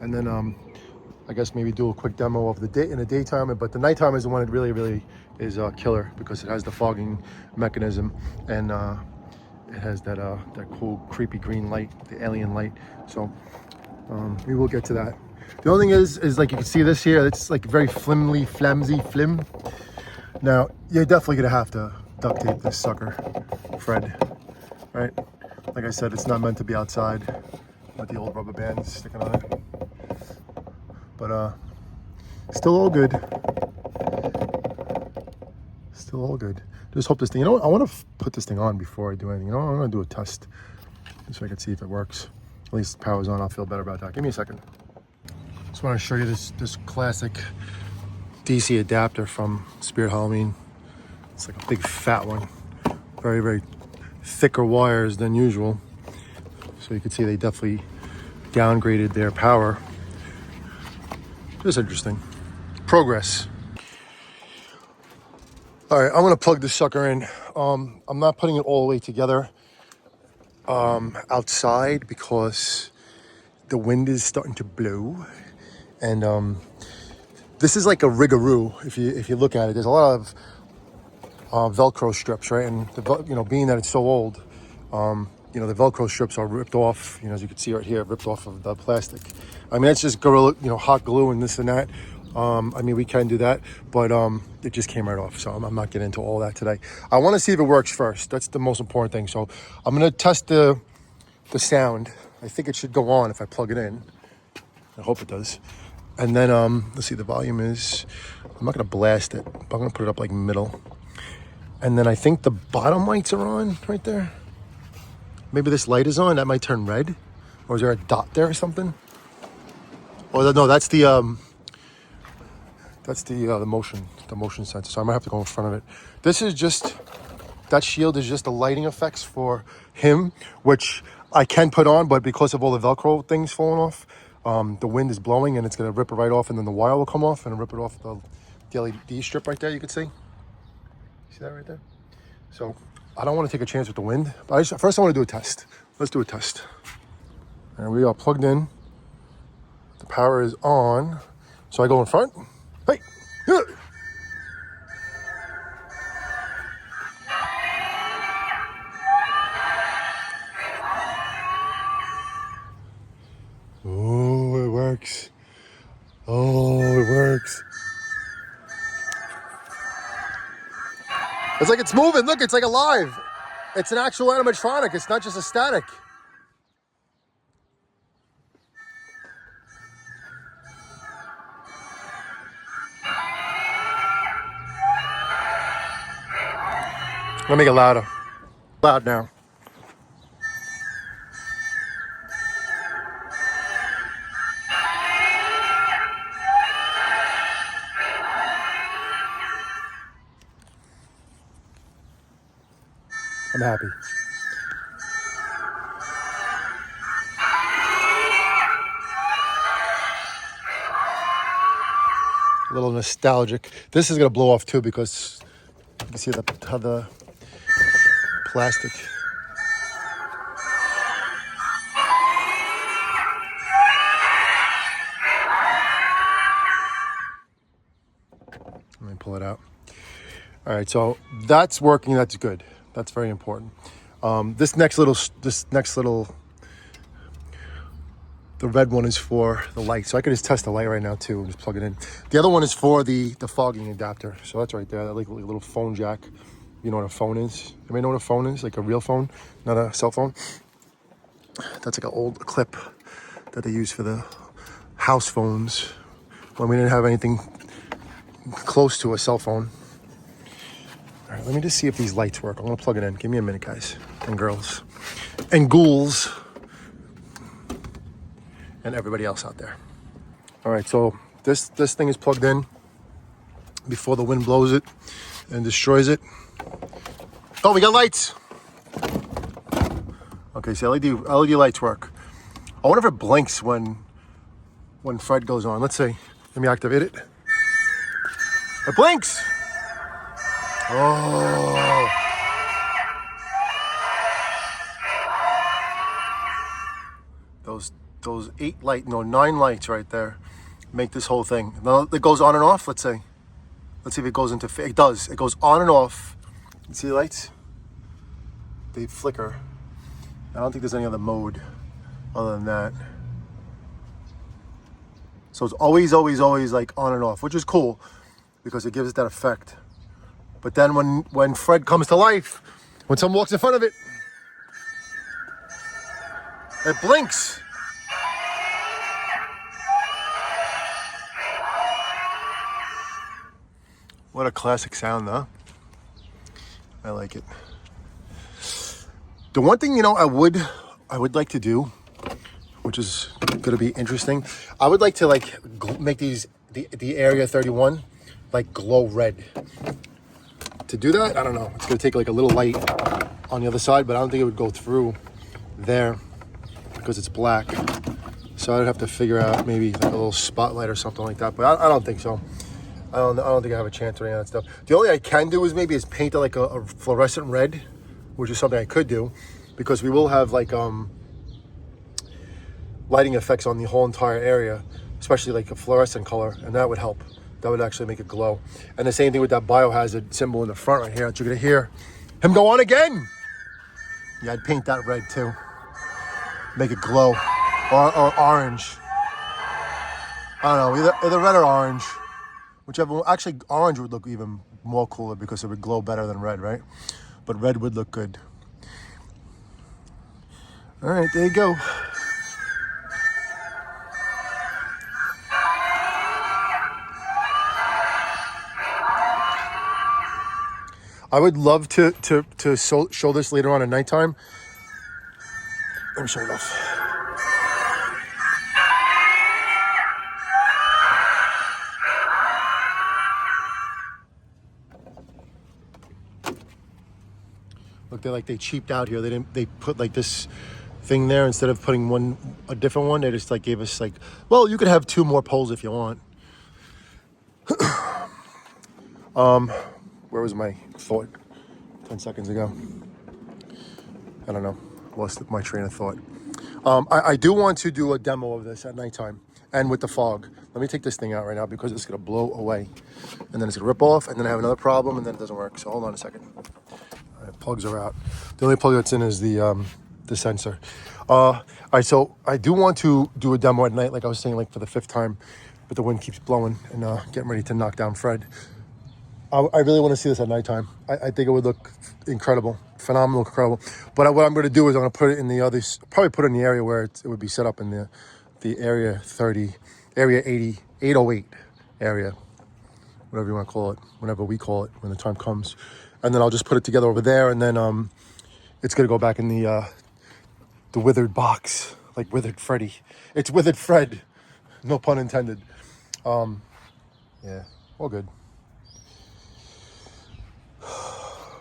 and then I guess maybe do a quick demo of the day in the daytime, but the nighttime is the one that really is killer because it has the fogging mechanism, and it has that cool creepy green light, the alien light. So we will get to that. The only thing is like you can see this here, it's like very flimsy. Now you're definitely gonna have to duct tape this sucker, Fred, right? Like I said, it's not meant to be outside with the old rubber bands sticking on it. But still all good. Still all good. Just hope this thing, you know what? I want to put this thing on before I do anything. You know, I'm going to do a test just so I can see if it works. At least the power's on. I'll feel better about that. Give me a second. Just want to show you this classic DC adapter from Spirit Halloween. It's like a big fat one. Very thicker wires than usual. So you can see they definitely downgraded their power. Just interesting. Progress. All right, I'm gonna plug this sucker in. I'm not putting it all the way together outside because the wind is starting to blow, and this is like a rigaroo. If you look at it, there's a lot of Velcro strips, right? And being that it's so old, the Velcro strips are ripped off. As you can see right here, ripped off of the plastic. I mean, it's just gorilla, hot glue and this and that. I mean, we can do that, but it just came right off. So I'm not getting into all that today. I want to see if it works first. That's the most important thing. So I'm gonna test the sound. I think it should go on if I plug it in. I hope it does. And then let's see, the volume is. I'm not gonna blast it, but I'm gonna put it up like middle. And then I think the bottom lights are on right there. Maybe this light is on. That might turn red. Or is there a dot there or something? Oh no, that's the motion sensor. So I might have to go in front of it. This is just, that shield is just the lighting effects for him, which I can put on, but because of all the Velcro things falling off, the wind is blowing and it's gonna rip it right off, and then the wire will come off and rip it off the LED strip right there. You can see that right there? So I don't want to take a chance with the wind, but first I want to do a test. Let's do a test. And we are plugged in. The power is on. So I go in front. Hey! Oh, it works. Oh, it works. It's like it's moving. Look, it's like alive. It's an actual animatronic. It's not just a static. Let me make it louder. Loud now. I'm happy. A little nostalgic. This is gonna blow off too because you can see how the plastic. Let me pull it out. All right, so that's working. That's good. That's very important. This next little, the red one is for the light. So I can just test the light right now too and just plug it in. The other one is for the fogging adapter. So that's right there, that like little phone jack. You know what a phone is? Anybody know what a phone is? Like a real phone, not a cell phone. That's like an old clip that they use for the house phones when we didn't have anything close to a cell phone. All right, let me just see if these lights work. I'm gonna plug it in. Give me a minute, guys and girls and ghouls and everybody else out there. All right, so this thing is plugged in before the wind blows it and destroys it. Oh, we got lights. Okay, so LED lights work. I wonder if it blinks when Fred goes on. Let's see. Let me activate it. It blinks. Oh. Those 9 lights right there. make this whole thing. Now it goes on and off, let's say. Let's see if it goes into, it does. It goes on and off. You see the lights? They flicker. I don't think there's any other mode other than that. So it's always like on and off, which is cool because it gives it that effect. But then when Fred comes to life, when someone walks in front of it, it blinks. What a classic sound, huh? I like it. The one thing, I would like to do, which is going to be interesting. I would like to make the Area 31 like glow red. To do that, I don't know. It's going to take like a little light on the other side, but I don't think it would go through there because it's black. So I'd have to figure out maybe like a little spotlight or something like that. But I don't think so. I don't think I have a chance or any of that stuff. The only thing I can do is paint it like a fluorescent red, which is something I could do, because we will have like lighting effects on the whole entire area, especially like a fluorescent color, and that would help. That would actually make it glow. And the same thing with that biohazard symbol in the front right here that you're gonna hear him go on again. Yeah, I'd paint that red too. Make it glow, or orange. I don't know, either red or orange. Whichever one. Actually, orange would look even more cooler because it would glow better than red, right? But red would look good. All right, there you go. I would love to show this later on at nighttime. Let me show it off. Look, they cheaped out here. They put like this thing there instead of putting a different one. They just like gave us like, well, you could have 2 more poles if you want. Where was my thought 10 seconds ago? I don't know. Lost my train of thought. I do want to do a demo of this at nighttime and with the fog. Let me take this thing out right now because it's going to blow away. And then it's going to rip off, and then I have another problem, and then it doesn't work. So hold on a second. All right, plugs are out. The only plug that's in is the sensor. All right, so I do want to do a demo at night, like I was saying, like for the 5th time, but the wind keeps blowing and getting ready to knock down Fred. I really want to see this at nighttime. I think it would look incredible, phenomenal, incredible. But what I'm going to do is I'm going to put it in the others, probably put it in the area where it would be set up in the area 30, area 80, 808 area, whatever you want to call it, whenever we call it, when the time comes. And then I'll just put it together over there, and then it's going to go back in the withered box, like withered Freddy. It's withered Fred, no pun intended. Yeah, all good.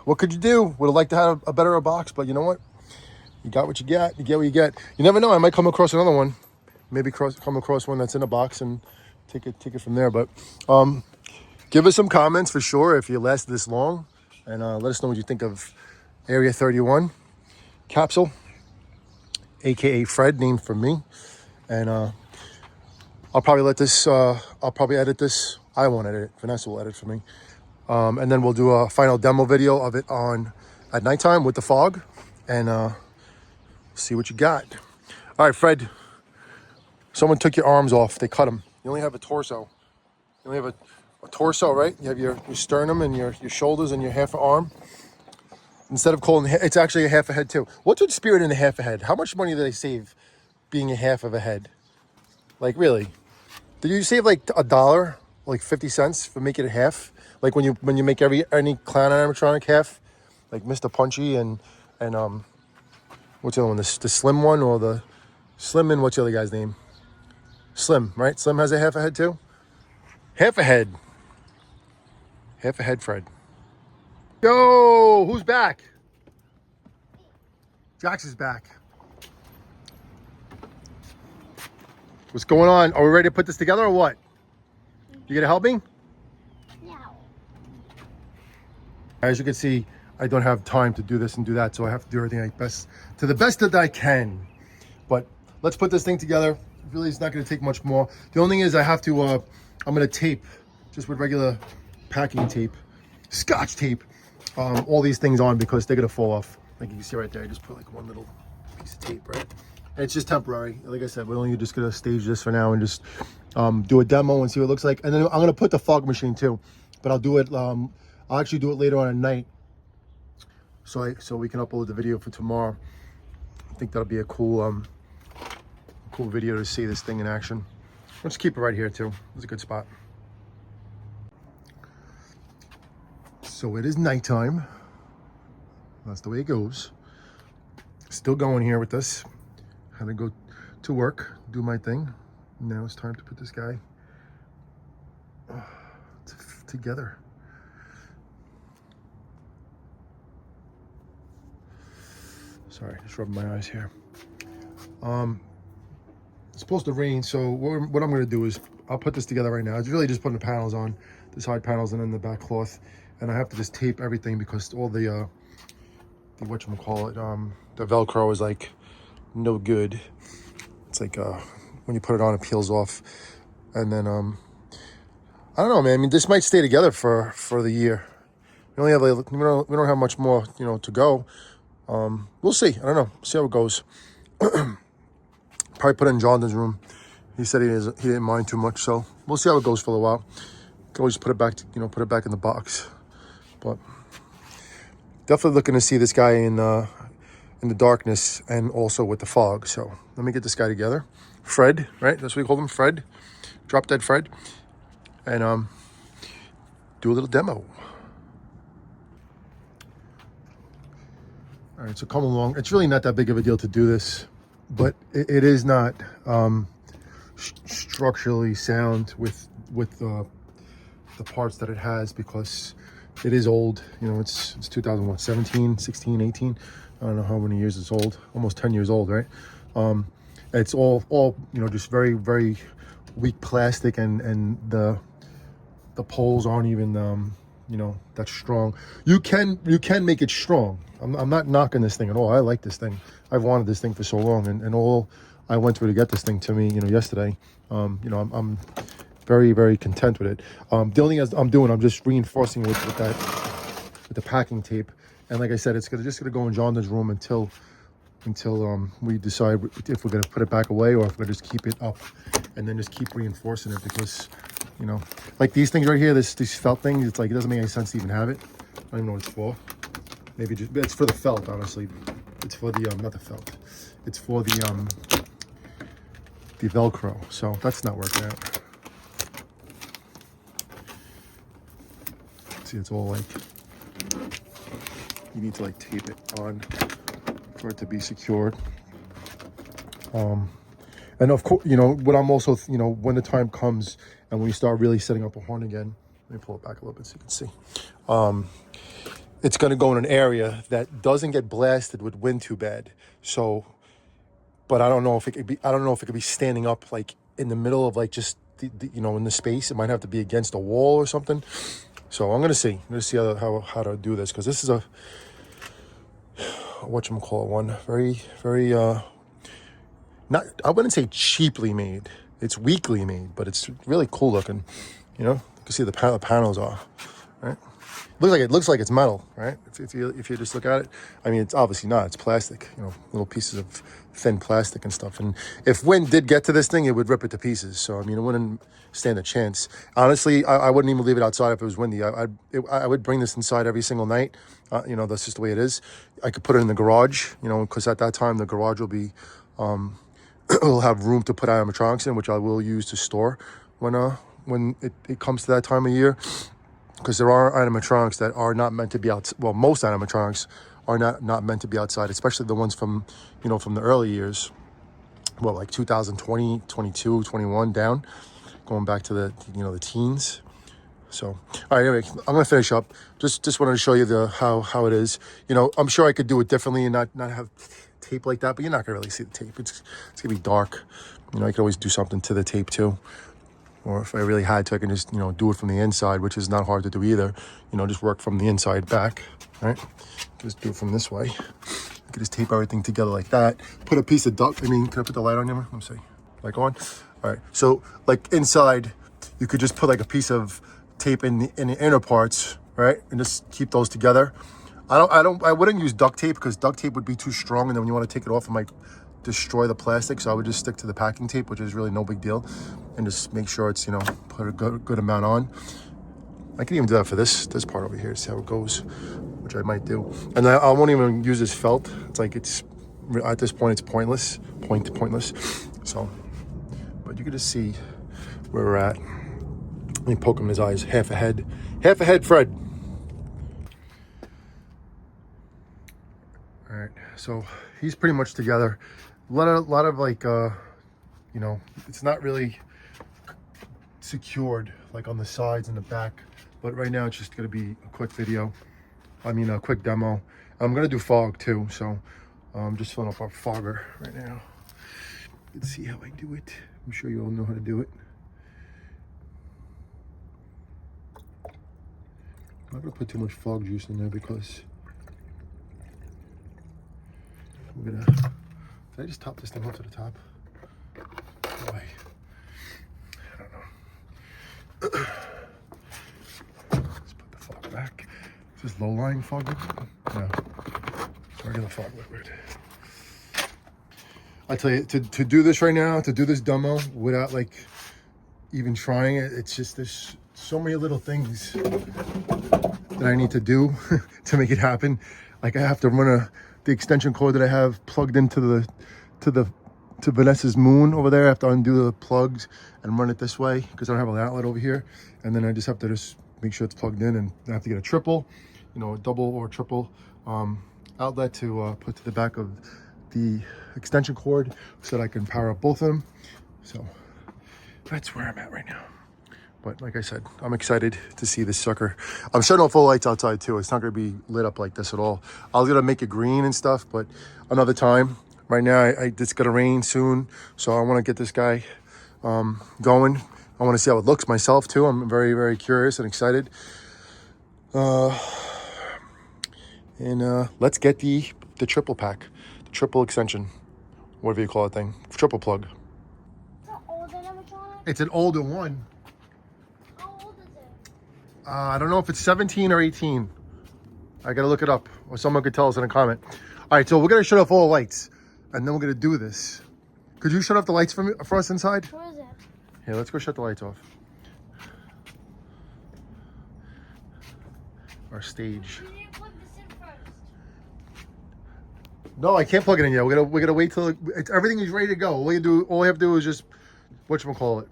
What could you do? Would have liked to have a better box, but you know what? You got what you get. You get what you get. You never know. I might come across another one. Maybe come across one that's in a box and take it from there. But give us some comments for sure if you lasted this long, and let us know what you think of Area 31 Capsule, aka Fred, named for me. And I'll probably let this. I'll probably edit this. I won't edit it. Vanessa will edit for me. And then we'll do a final demo video of it at nighttime with the fog, and see what you got. All right, Fred. Someone took your arms off. They cut them. You only have a torso. You only have a torso, right? You have your sternum and your shoulders and your half an arm. Instead of calling it's actually a half a head too. What's with spirit in a half a head? How much money do they save being a half of a head? Like really? Did you save like $1, like 50 cents for making it half? Like when you make any clown animatronic half, like Mr. Punchy and what's the other one? The Slim one, or the Slim, and what's the other guy's name? Slim, right? Slim has a half a head too. Half a head. Half a head, Fred. Yo, who's back? Jax is back. What's going on? Are we ready to put this together or what? You gonna help me? As you can see, I don't have time to do this and do that, so I have to do everything to the best that I can. But let's put this thing together. really it's not going to take much more. The only thing is I have to, I'm going to tape, just with regular packing tape, Scotch tape, all these things on because they're going to fall off. Like you can see right there, I just put like one little piece of tape, right? And it's just temporary. Like I said, we're only just going to stage this for now and just do a demo and see what it looks like. And then I'm going to put the fog machine too, but I'll do it, I'll actually do it later on at night. So we can upload the video for tomorrow. I think that'll be a cool video to see this thing in action. Let's keep it right here too. It's a good spot. So it is nighttime. That's the way it goes. Still going here with this. Had to go to work, do my thing. Now it's time to put this guy together. Sorry, just rubbing my eyes here. It's supposed to rain, so what I'm going to do is I'll put this together right now. It's really just putting the panels on, the side panels and then the back cloth, and I have to just tape everything because all the whatchamacallit, the Velcro is like no good. It's like when you put it on, it peels off, and then I don't know, man. I mean, this might stay together for the year. We only have like, we don't have much more, to go. We'll see. I don't know. See how it goes. Probably put it in Jonathan's room. He said he didn't mind too much, so we'll see how it goes for a while. Can always put it back, put it back in the box. But definitely looking to see this guy in the darkness and also with the fog. So let me get this guy together. Fred, right? That's what we call him, Fred. Drop Dead Fred, and do a little demo. All right, so come along. It's really not that big of a deal to do this, but it is not structurally sound with the parts that it has because it is old. It's 2017, 16, 18. I don't know how many years it's old. Almost 10 years old, right? It's all just very, very weak plastic, and the poles aren't even that's strong. You can make it strong. I'm not knocking this thing at all. I like this thing. I've wanted this thing for so long, and all I went through to get this thing to me, yesterday. I'm very, very content with it. The only thing I'm just reinforcing with the packing tape. And like I said, it's just gonna go in Jonathan's room until we decide if we're gonna put it back away or if we're gonna just keep it up and then just keep reinforcing it because, like these things right here, these felt things, it's like it doesn't make any sense to even have it. I don't even know what it's for. Maybe it's for the felt, honestly. It's for the not the felt. It's for the Velcro. So that's not working out. See, it's all like you need to like tape it on for it to be secured. And of course, what I'm also, when the time comes and when we start really setting up a horn again, let me pull it back a little bit so you can see. It's going to go in an area that doesn't get blasted with wind too bad. So, but I don't know if it could be standing up like in the middle of like just in the space. It might have to be against a wall or something. So I'm going to see how to do this because this is a whatchamacallit one. Very, very, I wouldn't say cheaply made. It's weakly made, but it's really cool looking. You can see the panels are, right? Looks like it's metal, right? If you just look at it, I mean, it's obviously not. It's plastic, little pieces of thin plastic and stuff. And if wind did get to this thing, it would rip it to pieces. So I mean, it wouldn't stand a chance. Honestly, I wouldn't even leave it outside if it was windy. I would bring this inside every single night. That's just the way it is. I could put it in the garage, because at that time the garage will be, it'll have room to put animatronics in, which I will use to store when it comes to that time of year. Because there are animatronics that are not meant to be out. Well, most animatronics are not meant to be outside, especially the ones from the early years. Well, like 2020, 22, 21 down, going back to the teens. So, all right, anyway, I'm gonna finish up. Just wanted to show you how it is. I'm sure I could do it differently and not have tape like that, but you're not gonna really see the tape. It's gonna be dark. I could always do something to the tape too. Or if I really had to, I can just, do it from the inside, which is not hard to do either. Just work from the inside back, right? Just do it from this way. I can just tape everything together like that. Put a piece of duct, can I put the light on you? Let me see. Like on? All right. So like inside, you could just put like a piece of tape in the inner parts, right? And just keep those together. I wouldn't use duct tape because duct tape would be too strong, and then when you want to take it off, it might destroy the plastic. So I would just stick to the packing tape, which is really no big deal, and just make sure it's, you know, put a good amount on. I can even do that for this part over here, see how it goes, which I might do. And I won't even use this felt. It's like, it's at this point, it's pointless. So, but you can just see where we're at. Let me poke him in his eyes. Half a head, Fred. All right, so he's pretty much together. A lot of like, you know, it's not really secured like on the sides and the back, but right now it's just gonna be a quick video. I mean, a quick demo. I'm gonna do fog too, so I'm just filling up our fogger right now. Let's see how I do it. I'm sure you all know how to do it. I'm not gonna put too much fog juice in there because we're gonna. Did I just top this thing up to the top? Boy, I don't know. Let's put the fog back. Is this low-lying fog liquid? No, it's regular fog liquid. I tell you, to do this right now, to do this demo without like even trying it, it's just, there's so many little things that I need to do to make it happen. Like I have to run the extension cord that I have plugged into Vanessa's moon over there. I have to undo the plugs and run it this way because I don't have an outlet over here. And then I just have to just make sure it's plugged in, and I have to get a triple, you know, a double or triple outlet to put to the back of the extension cord so that I can power up both of them. So that's where I'm at right now. But like I said, I'm excited to see this sucker. I'm shutting off all the lights outside too. It's not gonna be lit up like this at all. I was gonna make it green and stuff, but another time. Right now, it's gonna rain soon, so I wanna get this guy going. I wanna see how it looks myself too. I'm very, very curious and excited. Let's get the triple pack, the triple extension, whatever you call that thing, triple plug. It's an older one. How old is it? I don't know if it's 17 or 18. I gotta look it up, or someone could tell us in a comment. All right, so we're gonna shut off all the lights, and then we're gonna do this. Could you shut off the lights for us inside? Where is it? Here, let's go shut the lights off. Our stage. You need to plug this in first. No, I can't plug it in yet. We're gonna wait till everything is ready to go. All we have to do is just whatchamacallit,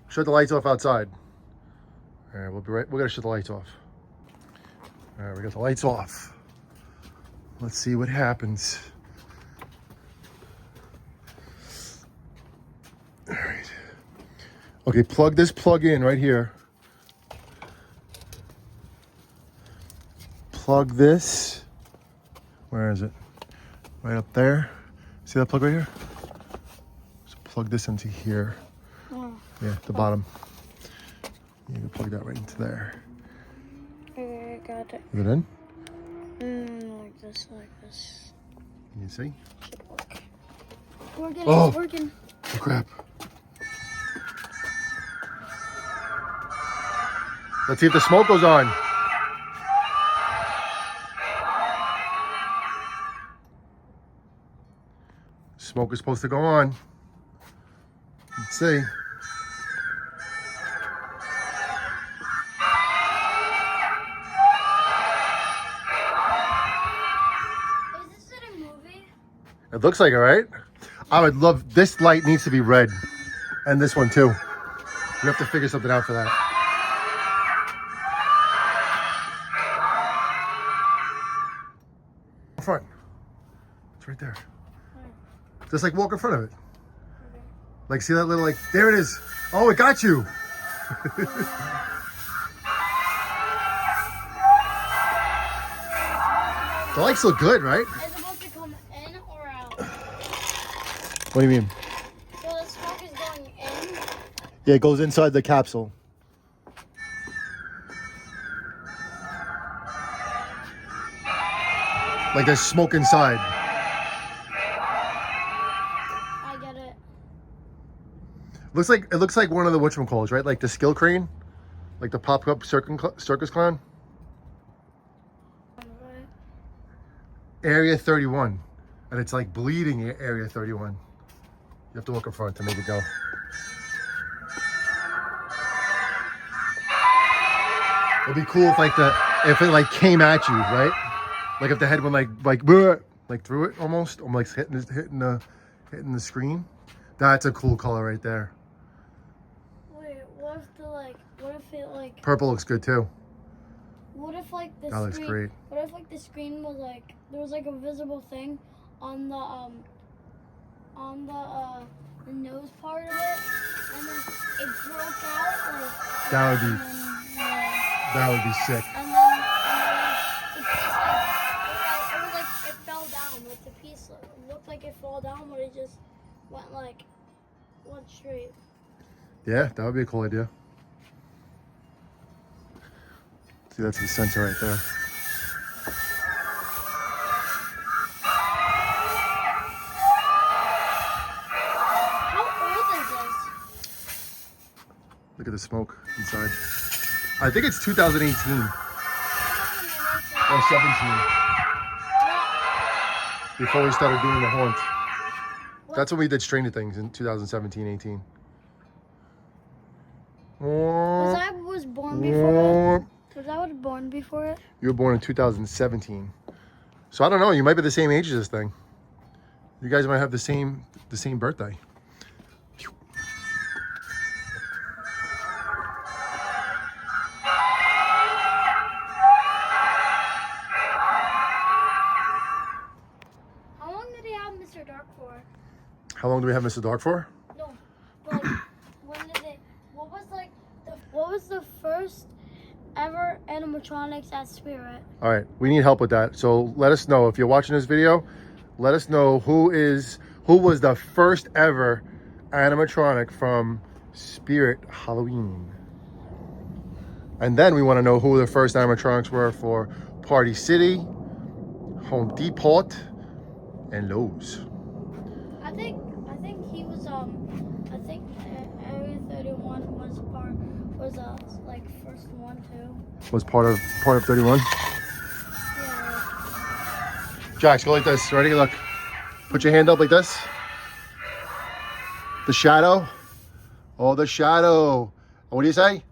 shut the lights off outside. All right, we'll be right. We're gonna shut the lights off. All right, we got the lights off. Let's see what happens. All right. Okay, plug this plug in right here. Plug this. Where is it? Right up there. See that plug right here? So plug this into here. Oh. Yeah, the bottom. You can plug that right into there. Okay, I got it. Is it in? Like this. You see? Working, Oh. it's working. Oh crap. Let's see if the smoke goes on. Smoke is supposed to go on. Let's see. Is this in a movie? It looks like it, right? I would love, this light needs to be red. And this one too. We have to figure something out for that. Front. It's right there. Just like walk in front of it. Like see that little, like, there it is. Oh, it got you. The lights look good, right? Is it supposed to come in or out? What do you mean? So the smoke is going in? Yeah, it goes inside the capsule. Like there's smoke inside. I get it. It looks like one of the whatchamacalls, right? Like the skill crane, like the pop-up circus clown. Area 31, and it's like bleeding Area 31. You have to look in front to make it go. It'd be cool if it like came at you, right? Like if the head went like through it almost hitting the screen. That's a cool color right there. Wait, what if it like... Purple looks good too. What if like the That looks great. What if like the screen was like, there was like a visible thing on the nose part of it, and then it broke out like... That would be sick. And then the piece it was like it fell down. Like the piece looked like it fell down, but it just went straight. Yeah, that would be a cool idea. See, that's the sensor right there. How old is this? Look at the smoke inside. I think it's 2018 or 17. Before we started doing the haunt. That's when we did Stranger Things in 2017, 18. Was born before it? Was I born before it? You were born in 2017. So I don't know, you might be the same age as this thing. You guys might have the same birthday. How long did he have Mr. Dark for? How long do we have Mr. Dark for? No, but when did it? What was the first ever animatronics at Spirit? All right, we need help with that. So let us know if you're watching this video. Let us know who was the first ever animatronic from Spirit Halloween. And then we want to know who the first animatronics were for Party City, Home Depot, and Lowe's. I think he was I think Area 31 was like first one too. Was part of 31. Yeah. Jax, go like this. Ready? Look. Put your hand up like this. The shadow. Oh, the shadow. What do you say?